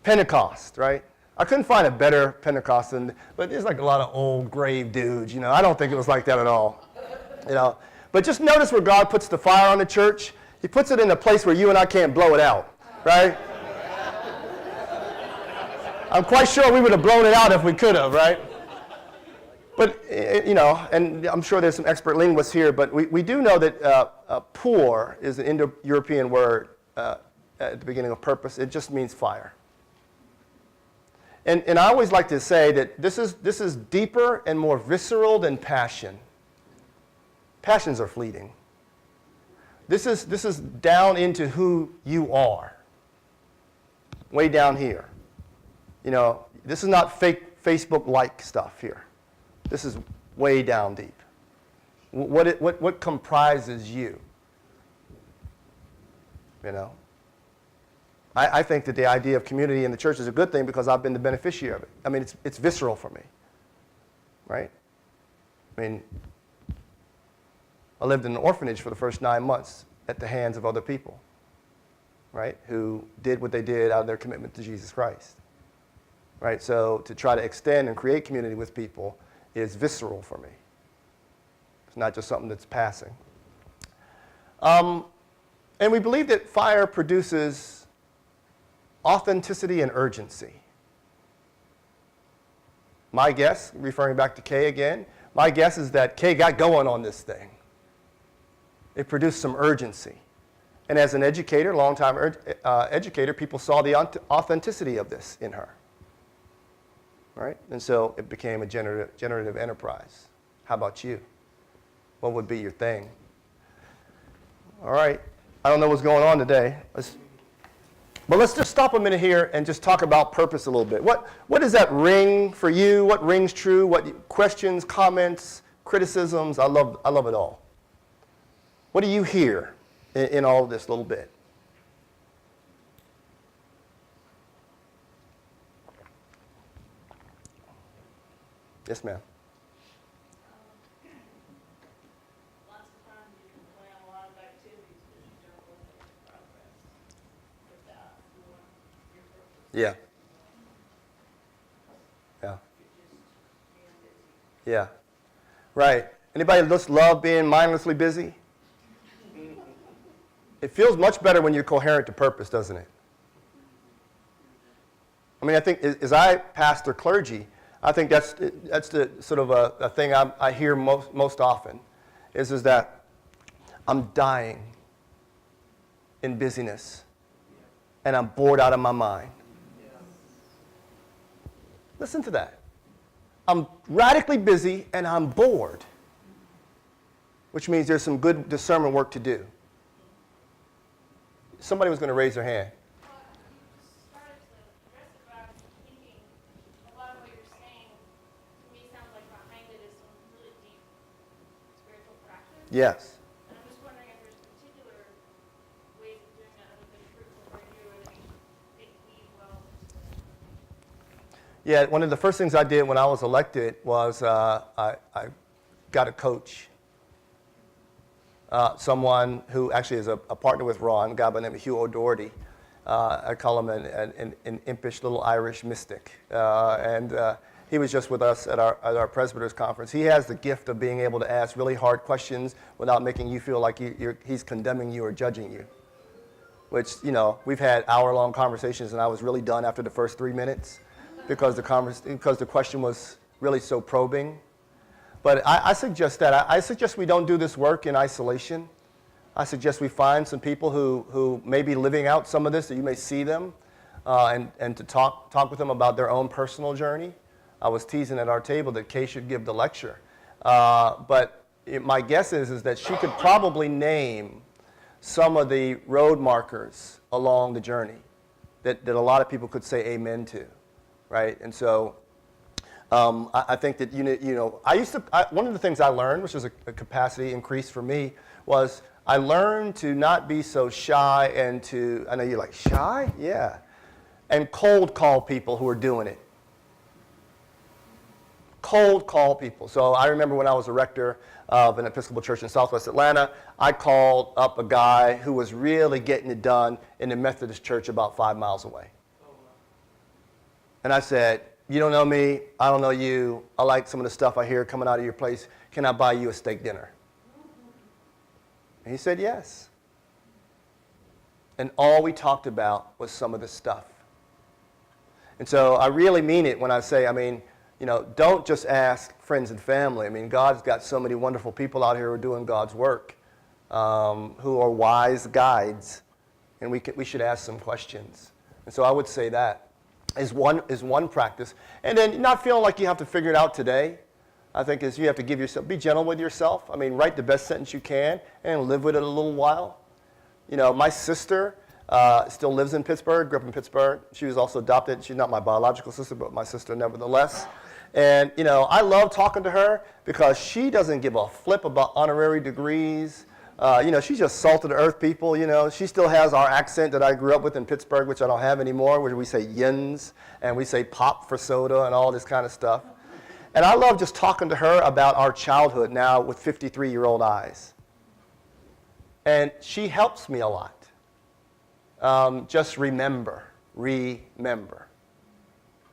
Pentecost, right? I couldn't find a better Pentecost but there's like a lot of old grave dudes, I don't think it was like that at all, But just notice where God puts the fire on the church. He puts it in a place where you and I can't blow it out, right? I'm quite sure we would have blown it out if we could have, right? But, and I'm sure there's some expert linguists here, but we do know that pour is an Indo-European word at the beginning of purpose. It just means fire. And I always like to say that this is deeper and more visceral than passion. Passions are fleeting. This is down into who you are. Way down here. This is not fake Facebook-like stuff here. This is way down deep. What comprises you? I think that the idea of community in the church is a good thing because I've been the beneficiary of it. I mean, it's visceral for me, right? I mean, I lived in an orphanage for the first 9 months at the hands of other people, right, who did what they did out of their commitment to Jesus Christ, right? So to try to extend and create community with people is visceral for me. It's not just something that's passing. And we believe that fire produces authenticity and urgency. My guess, referring back to Kay again, my guess is that Kay got going on this thing. It produced some urgency. And as an educator, longtime educator, people saw the authenticity of this in her. Right? And so it became a generative enterprise. How about you? What would be your thing? All right. I don't know what's going on today. But let's just stop a minute here and just talk about purpose a little bit. What does that ring for you? What rings true? What questions, comments, criticisms. I love it all. What do you hear in all of this little bit? Yes, ma'am. Lots of times you can plan a lot of activities, but you don't really make progress without doing your purpose. Yeah. Yeah. You're just being busy. Yeah. Right. Anybody just love being mindlessly busy? It feels much better when you're coherent to purpose, doesn't it? I mean, I think as I pastor clergy, I think that's the sort of a thing I hear most often is that I'm dying in busyness and I'm bored out of my mind. Listen to that. I'm radically busy and I'm bored, which means there's some good discernment work to do. Somebody was going to raise their hand. Well, you just started to address it, but I was thinking a lot of what you're saying to me sounds like behind it is some really deep spiritual practice. Yes. And I'm just wondering if there's particular ways of doing that other than fruitful for you or that make me well. Yeah, one of the first things I did when I was elected was I got a coach. Someone who actually is a partner with Ron, a guy by the name of Hugh O'Doherty. I call him an impish little Irish mystic. And he was just with us at our presbyters conference. He has the gift of being able to ask really hard questions without making you feel like he's condemning you or judging you. Which, we've had hour-long conversations, and I was really done after the first 3 minutes because the question was really so probing. But I suggest that. I suggest we don't do this work in isolation. I suggest we find some people who may be living out some of this, that you may see them, and to talk with them about their own personal journey. I was teasing at our table that Kay should give the lecture. But my guess is that she could probably name some of the road markers along the journey that a lot of people could say amen to, right? And so I think that, one of the things I learned, which was a capacity increase for me, was I learned to not be so shy and I know you're like, shy? Yeah. And cold call people who are doing it. Cold call people. So I remember when I was a rector of an Episcopal church in Southwest Atlanta, I called up a guy who was really getting it done in the Methodist church about 5 miles away. And I said, you don't know me, I don't know you, I like some of the stuff I hear coming out of your place, can I buy you a steak dinner? And he said yes. And all we talked about was some of this stuff. And so I really mean it when I say, don't just ask friends and family. God's got so many wonderful people out here who are doing God's work, who are wise guides, and we should ask some questions. And so I would say that is one practice. And then not feeling like you have to figure it out today. I think is you have to be gentle with yourself. Write the best sentence you can and live with it a little while. My sister still lives in Pittsburgh, grew up in Pittsburgh. She was also adopted. She's not my biological sister, but my sister nevertheless. And, I love talking to her because she doesn't give a flip about honorary degrees. She's just salt of the earth people, She still has our accent that I grew up with in Pittsburgh, which I don't have anymore, where we say yins and we say pop for soda and all this kind of stuff. And I love just talking to her about our childhood now with 53-year-old eyes. And she helps me a lot. Just remember.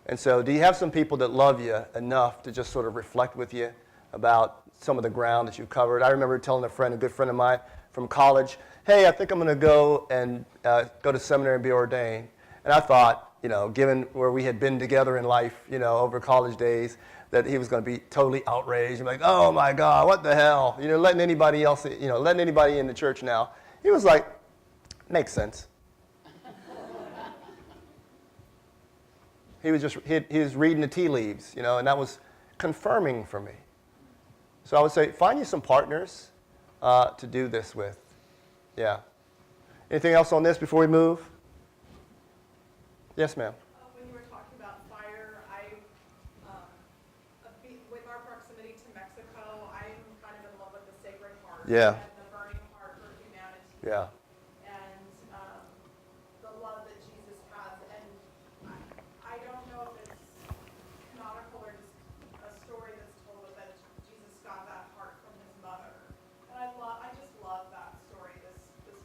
And so do you have some people that love you enough to just sort of reflect with you about some of the ground that you've covered? I remember telling a good friend of mine from college, hey, I think I'm going to go and go to seminary and be ordained. And I thought, given where we had been together in life, over college days, that he was going to be totally outraged and like, oh my God, what the hell? Letting anybody else, letting anybody in the church now. He was like, makes sense. He was reading the tea leaves, and that was confirming for me. So I would say, find you some partners to do this with. Yeah. Anything else on this before we move? Yes, ma'am. When you were talking about fire, with our proximity to Mexico, I Yeah. and the burning heart for humanity. Yeah. And the love that Jesus has. And I don't know if it's canonical or just a story that's told of that Jesus got that heart from his mother. And I just love that story, this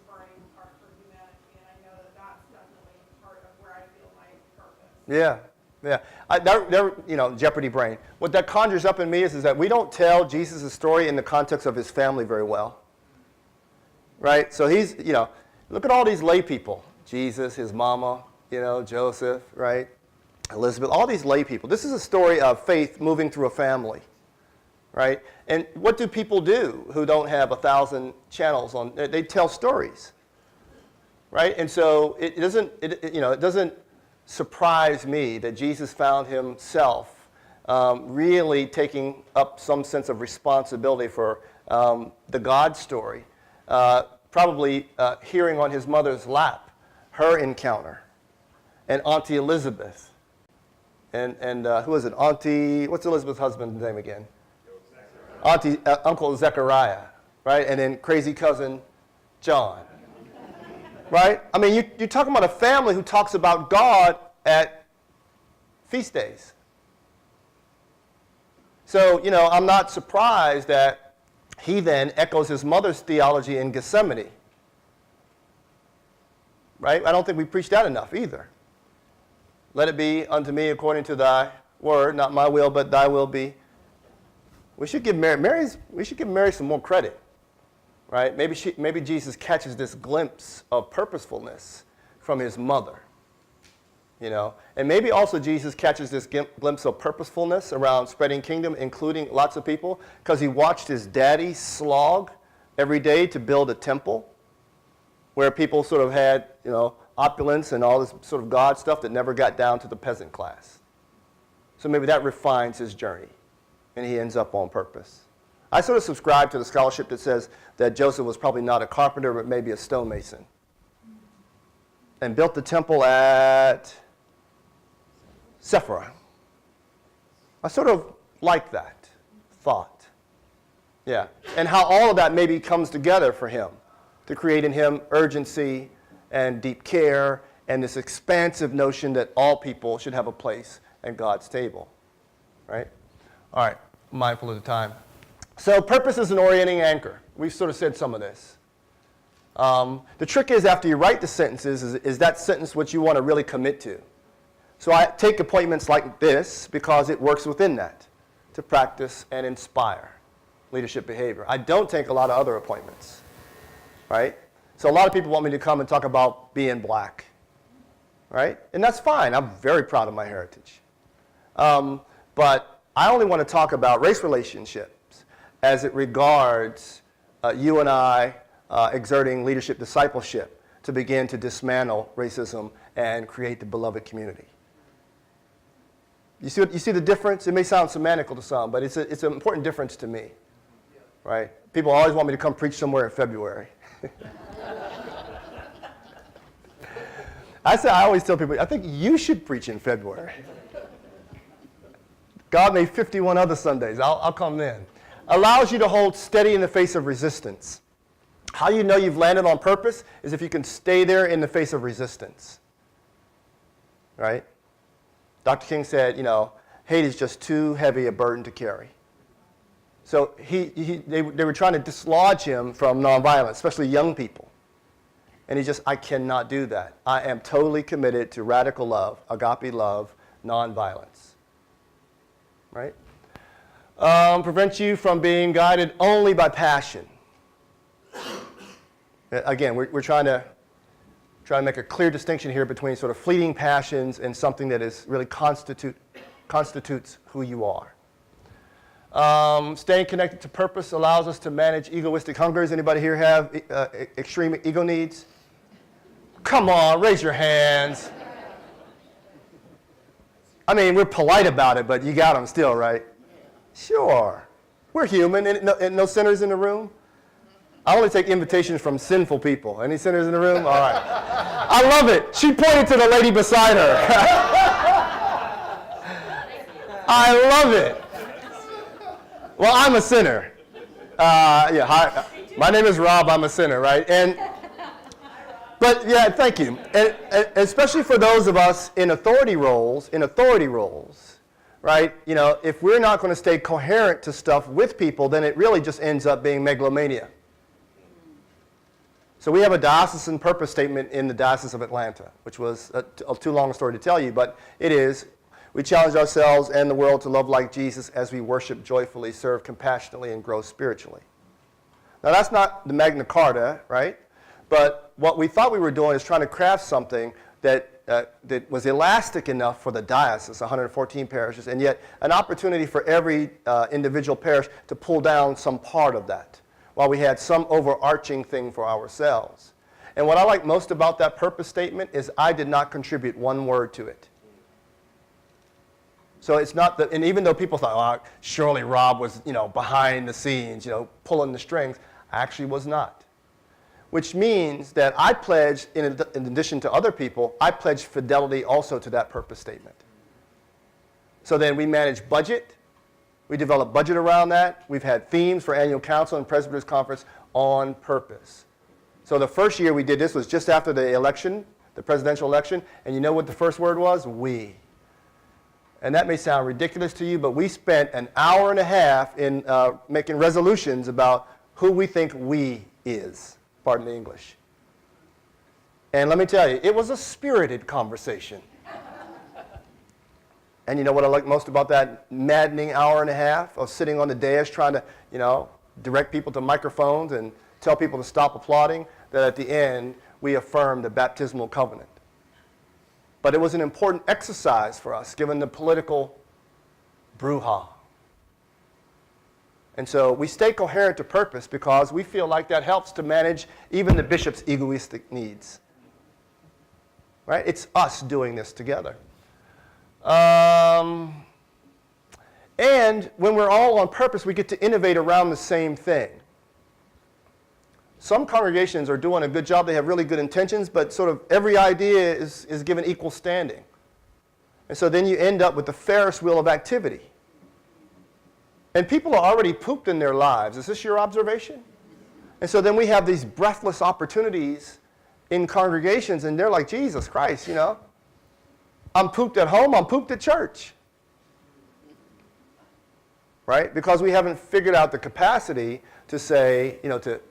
burning heart for humanity. And I know that that's definitely part of where I feel my purpose. Yeah. Yeah. Jeopardy brain. What that conjures up in me is that we don't tell Jesus' story in the context of his family very well. Right? So he's, look at all these lay people. Jesus, his mama, Joseph, right? Elizabeth, all these lay people. This is a story of faith moving through a family. Right? And what do people do who don't have 1,000 channels on? They tell stories. Right? And so it doesn't surprise me that Jesus found himself really taking up some sense of responsibility for the God story, probably hearing on his mother's lap her encounter, and Auntie Elizabeth, and who is it? What's Elizabeth's husband's name again? Uncle Zechariah, right? And then crazy cousin John. Right? I mean, you're talking about a family who talks about God at feast days. So, I'm not surprised that he then echoes his mother's theology in Gethsemane. Right? I don't think we preach that enough either. Let it be unto me according to thy word, not my will, but thy will be. We should give Mary some more credit. Right? Maybe Jesus catches this glimpse of purposefulness from his mother. And maybe also Jesus catches this glimpse of purposefulness around spreading kingdom, including lots of people, because he watched his daddy slog every day to build a temple where people sort of had, opulence and all this sort of God stuff that never got down to the peasant class. So maybe that refines his journey, and he ends up on purpose. I sort of subscribe to the scholarship that says that Joseph was probably not a carpenter, but maybe a stonemason, and built the temple at Sephora. I sort of like that thought. Yeah. And how all of that maybe comes together for him to create in him urgency and deep care and this expansive notion that all people should have a place at God's table. Right? All right. Mindful of the time. So purpose is an orienting anchor. We've sort of said some of this. The trick is after you write the sentences, is that sentence what you want to really commit to? So I take appointments like this because it works within that to practice and inspire leadership behavior. I don't take a lot of other appointments, right? So a lot of people want me to come and talk about being black, right? And that's fine. I'm very proud of my heritage. But I only want to talk about race relationships as it regards you and I exerting leadership discipleship to begin to dismantle racism and create the beloved community. You see the difference? It may sound semantical to some, but it's an important difference to me, right? People always want me to come preach somewhere in February. I always tell people, I think you should preach in February. God made 51 other Sundays. I'll come then. Allows you to hold steady in the face of resistance. How you know you've landed on purpose is if you can stay there in the face of resistance. Right? Dr. King said, hate is just too heavy a burden to carry. So they were trying to dislodge him from nonviolence, especially young people. And I cannot do that. I am totally committed to radical love, agape love, nonviolence. Right? Prevent you from being guided only by passion. Again, we're trying to make a clear distinction here between sort of fleeting passions and something that is really constitutes who you are. Staying connected to purpose allows us to manage egoistic hungers. Anybody here have extreme ego needs? Come on, raise your hands. I mean, we're polite about it, but you got them still, right? Sure. We're human, and no sinners in the room. I only take invitations from sinful people. Any sinners in the room? All right. I love it. She pointed to the lady beside her. I love it. Well, I'm a sinner. Hi. My name is Rob. I'm a sinner, right? But yeah, thank you. And especially for those of us in authority roles, right? You know, if we're not going to stay coherent to stuff with people, then it really just ends up being megalomania. So we have a diocesan purpose statement in the Diocese of Atlanta, which was a too long a story to tell you, but it is, we challenge ourselves and the world to love like Jesus as we worship joyfully, serve compassionately, and grow spiritually. Now that's not the Magna Carta, right? But what we thought we were doing is trying to craft something that was elastic enough for the diocese, 114 parishes, and yet an opportunity for every individual parish to pull down some part of that, while we had some overarching thing for ourselves. And what I like most about that purpose statement is I did not contribute one word to it. So it's not that, and even though people thought, oh, surely Rob was, behind the scenes, pulling the strings, I actually was not. Which means that I pledged, in addition to other people, I pledged fidelity also to that purpose statement. So then we manage budget. We develop budget around that. We've had themes for annual council and presbyters conference on purpose. So the first year we did this was just after the election, the presidential election, and you know what the first word was? We. And that may sound ridiculous to you, but we spent an hour and a half in making resolutions about who we think we is. Pardon the English. And let me tell you, it was a spirited conversation. And you know what I like most about that maddening hour and a half of sitting on the dais trying to, direct people to microphones and tell people to stop applauding? That at the end, we affirmed the baptismal covenant. But it was an important exercise for us, given the political brouhaha. And so we stay coherent to purpose because we feel like that helps to manage even the bishop's egoistic needs. Right? It's us doing this together. And when we're all on purpose, we get to innovate around the same thing. Some congregations are doing a good job. They have really good intentions, but sort of every idea is given equal standing. And so then you end up with the Ferris wheel of activity. And people are already pooped in their lives. Is this your observation? And so then we have these breathless opportunities in congregations, and they're like, Jesus Christ, I'm pooped at home, I'm pooped at church. Right? Because we haven't figured out the capacity to say, to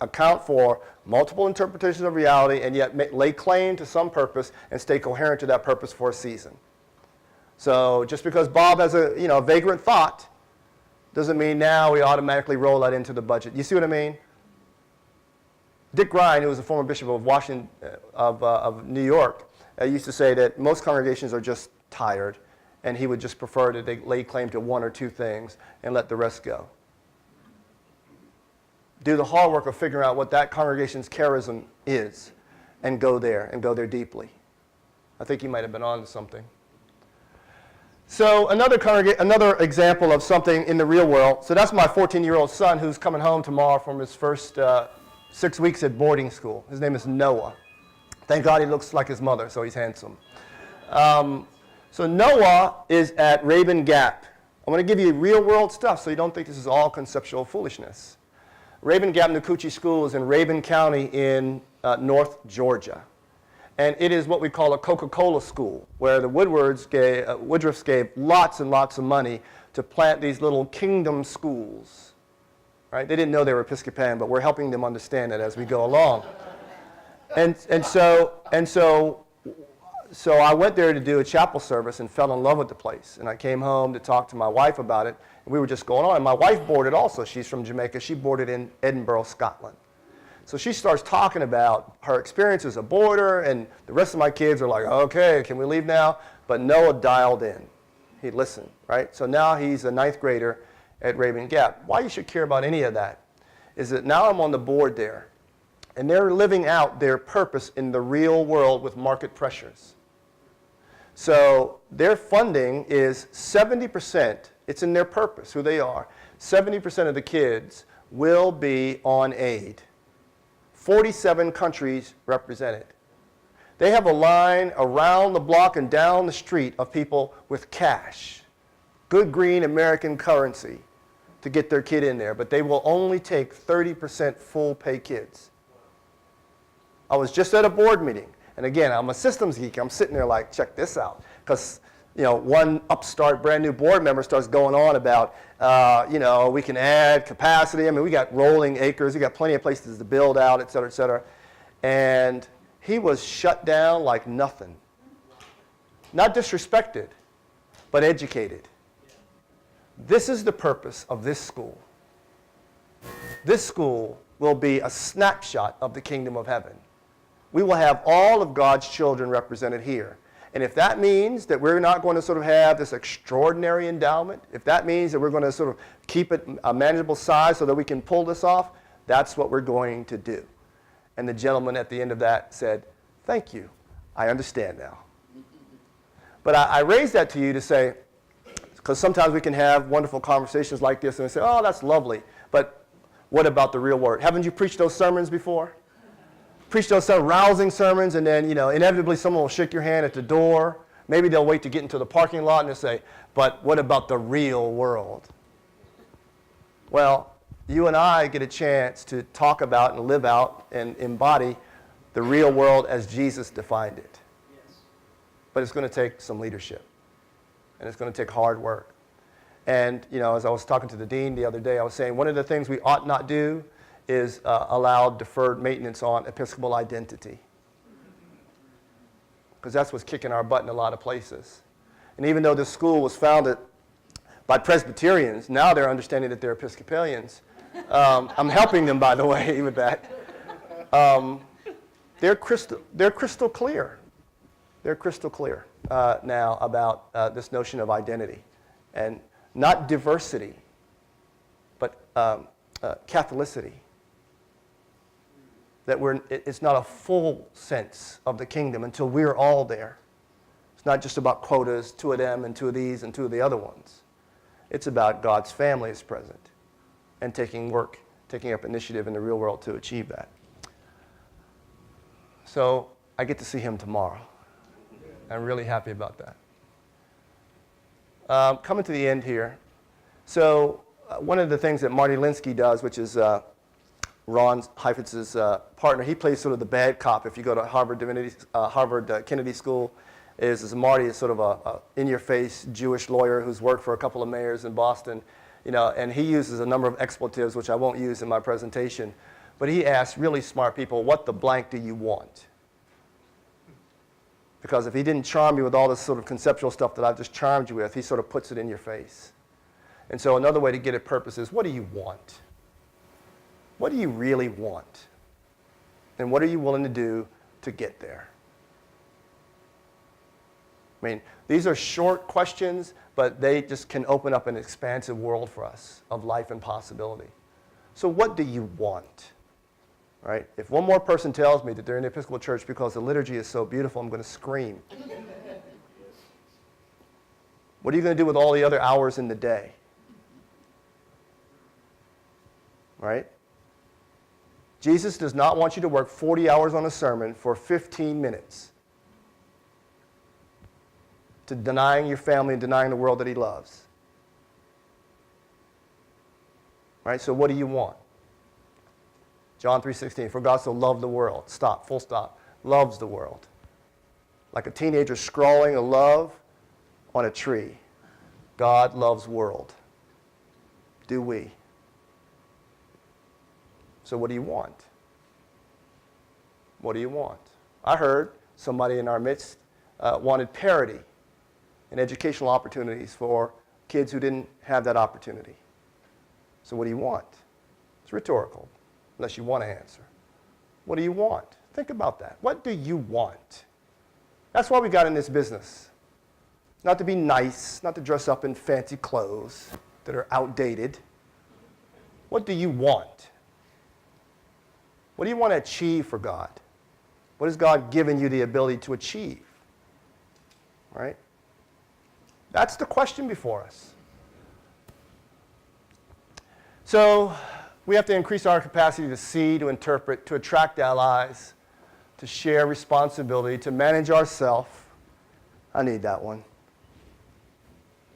account for multiple interpretations of reality and yet lay claim to some purpose and stay coherent to that purpose for a season. So just because Bob has a vagrant thought doesn't mean now we automatically roll that into the budget. You see what I mean? Dick Ryan, who was a former bishop of Washington, of New York, used to say that most congregations are just tired, and he would just prefer to lay claim to one or two things and let the rest go. Do the hard work of figuring out what that congregation's charism is and go there deeply. I think you might have been on to something. So another example of something in the real world. So that's my 14-year-old son who's coming home tomorrow from his first 6 weeks at boarding school. His name is Noah. Thank God he looks like his mother, so he's handsome. So Noah is at Rabun Gap. I'm going to give you real world stuff so you don't think this is all conceptual foolishness. Rabun Gap Nacoochee School is in Rabun County in North Georgia. And it is what we call a Coca-Cola school, where the Woodruffs gave lots and lots of money to plant these little kingdom schools. Right? They didn't know they were Episcopalian, but we're helping them understand that as we go along. So I went there to do a chapel service and fell in love with the place. And I came home to talk to my wife about it, and we were just going on. And my wife boarded also. She's from Jamaica. She boarded in Edinburgh, Scotland. So she starts talking about her experience as a boarder, and the rest of my kids are like, okay, can we leave now? But Noah dialed in. He listened, right? So now he's a 9th grader at Rabun Gap. Why you should care about any of that is that now I'm on the board there, and they're living out their purpose in the real world with market pressures. So their funding is 70%, it's in their purpose, who they are. 70% of the kids will be on aid. 47 countries represented. They have a line around the block and down the street of people with cash, good green American currency, to get their kid in there, but they will only take 30% full pay kids. I was just at a board meeting, and again, I'm a systems geek. I'm sitting there like, check this out, because one upstart, brand new board member starts going on about, we can add capacity. I mean, we got rolling acres. We got plenty of places to build out, et cetera, et cetera. And he was shut down like nothing. Not disrespected, but educated. This is the purpose of this school. This school will be a snapshot of the kingdom of heaven. We will have all of God's children represented here. And if that means that we're not going to sort of have this extraordinary endowment, if that means that we're going to sort of keep it a manageable size so that we can pull this off, that's what we're going to do. And the gentleman at the end of that said, thank you. I understand now. But I raise that to you to say, because sometimes we can have wonderful conversations like this and we say, oh, that's lovely. But what about the real word? Haven't you preached those sermons before? Preach those rousing sermons, and then, inevitably someone will shake your hand at the door. Maybe they'll wait to get into the parking lot and they'll say, but what about the real world? Well, you and I get a chance to talk about and live out and embody the real world as Jesus defined it. Yes. But it's going to take some leadership, and it's going to take hard work. And, as I was talking to the dean the other day, I was saying one of the things we ought not do is allow deferred maintenance on Episcopal identity. Because that's what's kicking our butt in a lot of places. And even though this school was founded by Presbyterians, now they're understanding that they're Episcopalians. I'm helping them, by the way, with that. They're crystal clear. They're crystal clear now about this notion of identity. And not diversity, but Catholicity. That it's not a full sense of the kingdom until we're all there. It's not just about quotas, 2 of them and 2 of these and 2 of the other ones. It's about God's family is present and taking up initiative in the real world to achieve that. So I get to see him tomorrow. I'm really happy about that. Coming to the end here. So one of the things that Marty Linsky does, which is Ron Heifetz's partner, he plays sort of the bad cop. If you go to Harvard Kennedy School, is Marty is sort of a in-your-face Jewish lawyer who's worked for a couple of mayors in Boston, and he uses a number of expletives, which I won't use in my presentation. But he asks really smart people, what the blank do you want? Because if he didn't charm you with all this sort of conceptual stuff that I've just charmed you with, he sort of puts it in your face. And so another way to get at purpose is, what do you want? What do you really want? And what are you willing to do to get there? I mean, these are short questions, but they just can open up an expansive world for us of life and possibility. So what do you want? Right? If one more person tells me that they're in the Episcopal Church because the liturgy is so beautiful, I'm going to scream. What are you going to do with all the other hours in the day? Right? Jesus does not want you to work 40 hours on a sermon for 15 minutes to denying your family and denying the world that he loves. Right? So what do you want? John 3:16, for God so loved the world. Stop, full stop. Loves the world. Like a teenager scrawling a love on a tree. God loves world. Do we? So what do you want? What do you want? I heard somebody in our midst wanted parity in educational opportunities for kids who didn't have that opportunity. So what do you want? It's rhetorical, unless you want to answer. What do you want? Think about that. What do you want? That's why we got in this business. Not to be nice, not to dress up in fancy clothes that are outdated. What do you want? What do you want to achieve for God? What has God given you the ability to achieve? Right? That's the question before us. So we have to increase our capacity to see, to interpret, to attract allies, to share responsibility, to manage ourselves. I need that one.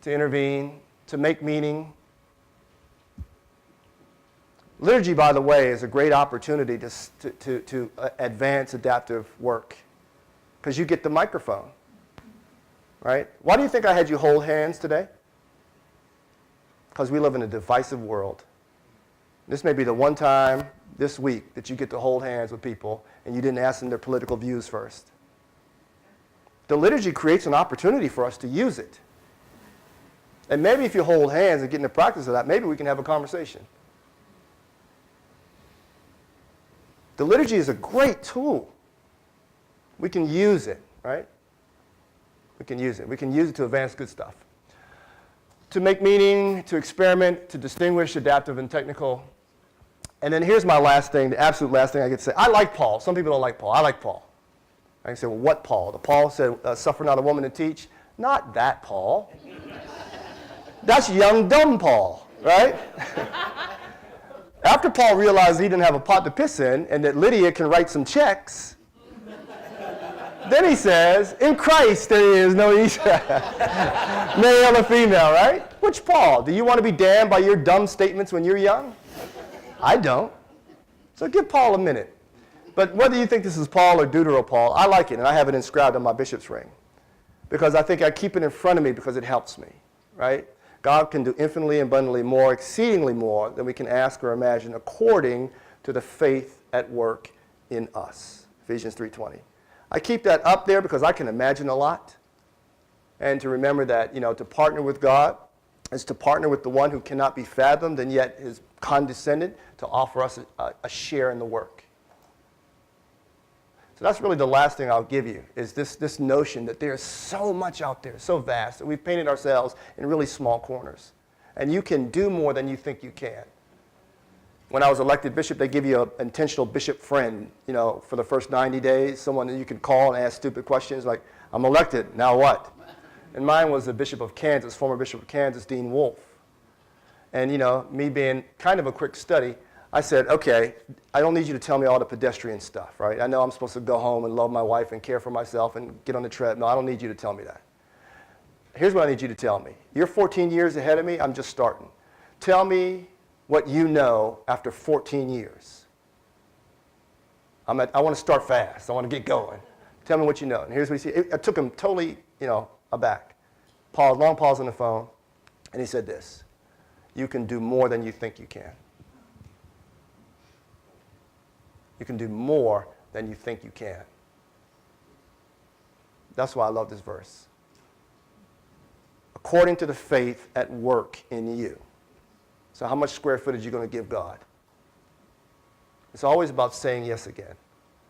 To intervene, to make meaning, Liturgy, by the way, is a great opportunity to advance adaptive work because you get the microphone, right? Why do you think I had you hold hands today? Because we live in a divisive world. This may be the one time this week that you get to hold hands with people and you didn't ask them their political views first. The liturgy creates an opportunity for us to use it. And maybe if you hold hands and get in the practice of that, maybe we can have a conversation. The liturgy is a great tool. We can use it, right? We can use it. We can use it to advance good stuff. To make meaning, to experiment, to distinguish adaptive and technical. And then here's my last thing, the absolute last thing I get to say. I like Paul. Some people don't like Paul. I like Paul. I can say, well, what Paul? The Paul said, suffer not a woman to teach. Not that Paul. That's young, dumb Paul, right? After Paul realized he didn't have a pot to piss in and that Lydia can write some checks, then he says, in Christ there is no male or female, right? Which Paul? Do you want to be damned by your dumb statements when you're young? I don't. So give Paul a minute. But whether you think this is Paul or Deutero Paul, I like it, and I have it inscribed on my bishop's ring. Because I think I keep it in front of me because it helps me, right? God can do infinitely abundantly more, exceedingly more than we can ask or imagine according to the faith at work in us. Ephesians 3:20. I keep that up there because I can imagine a lot. And to remember that, to partner with God is to partner with the one who cannot be fathomed and yet is condescended to offer us a share in the work. So that's really the last thing I'll give you, is this notion that there's so much out there, so vast, that we've painted ourselves in really small corners. And you can do more than you think you can. When I was elected bishop, they give you an intentional bishop friend, for the first 90 days, someone that you can call and ask stupid questions like, I'm elected, now what? And mine was the Bishop of Kansas, former Bishop of Kansas, Dean Wolfe. And, me being kind of a quick study, I said, okay, I don't need you to tell me all the pedestrian stuff, right? I know I'm supposed to go home and love my wife and care for myself and get on the treadmill. I don't need you to tell me that. Here's what I need you to tell me. You're 14 years ahead of me. I'm just starting. Tell me what you know after 14 years. I want to start fast. I want to get going. Tell me what you know. And here's what he said. I took him totally, aback. Long pause on the phone. And he said this. You can do more than you think you can. You can do more than you think you can. That's why I love this verse. According to the faith at work in you. So how much square footage are you going to give God? It's always about saying yes again.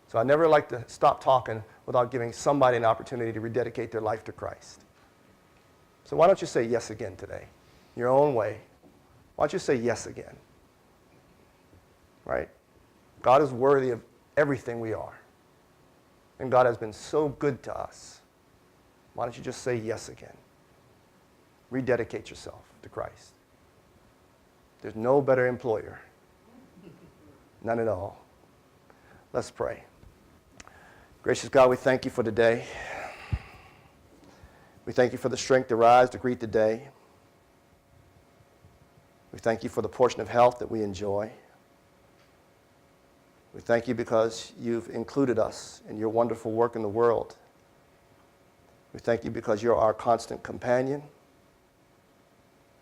So I never like to stop talking without giving somebody an opportunity to rededicate their life to Christ. So why don't you say yes again today? Your own way. Why don't you say yes again? Right? God is worthy of everything we are. And God has been so good to us. Why don't you just say yes again? Rededicate yourself to Christ. There's no better employer. None at all. Let's pray. Gracious God, we thank you for today. We thank you for the strength to rise to greet the day. We thank you for the portion of health that we enjoy. We thank you because you've included us in your wonderful work in the world. We thank you because you're our constant companion.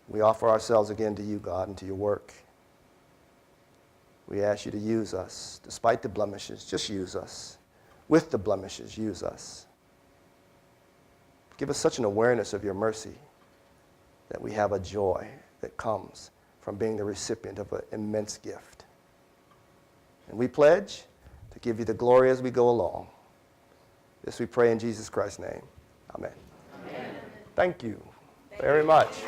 We offer ourselves again to you, God, and to your work. We ask you to use us, despite the blemishes, just use us. With the blemishes, use us. Give us such an awareness of your mercy that we have a joy that comes from being the recipient of an immense gift. And we pledge to give you the glory as we go along. This we pray in Jesus Christ's name. Amen. Amen. Thank you very much.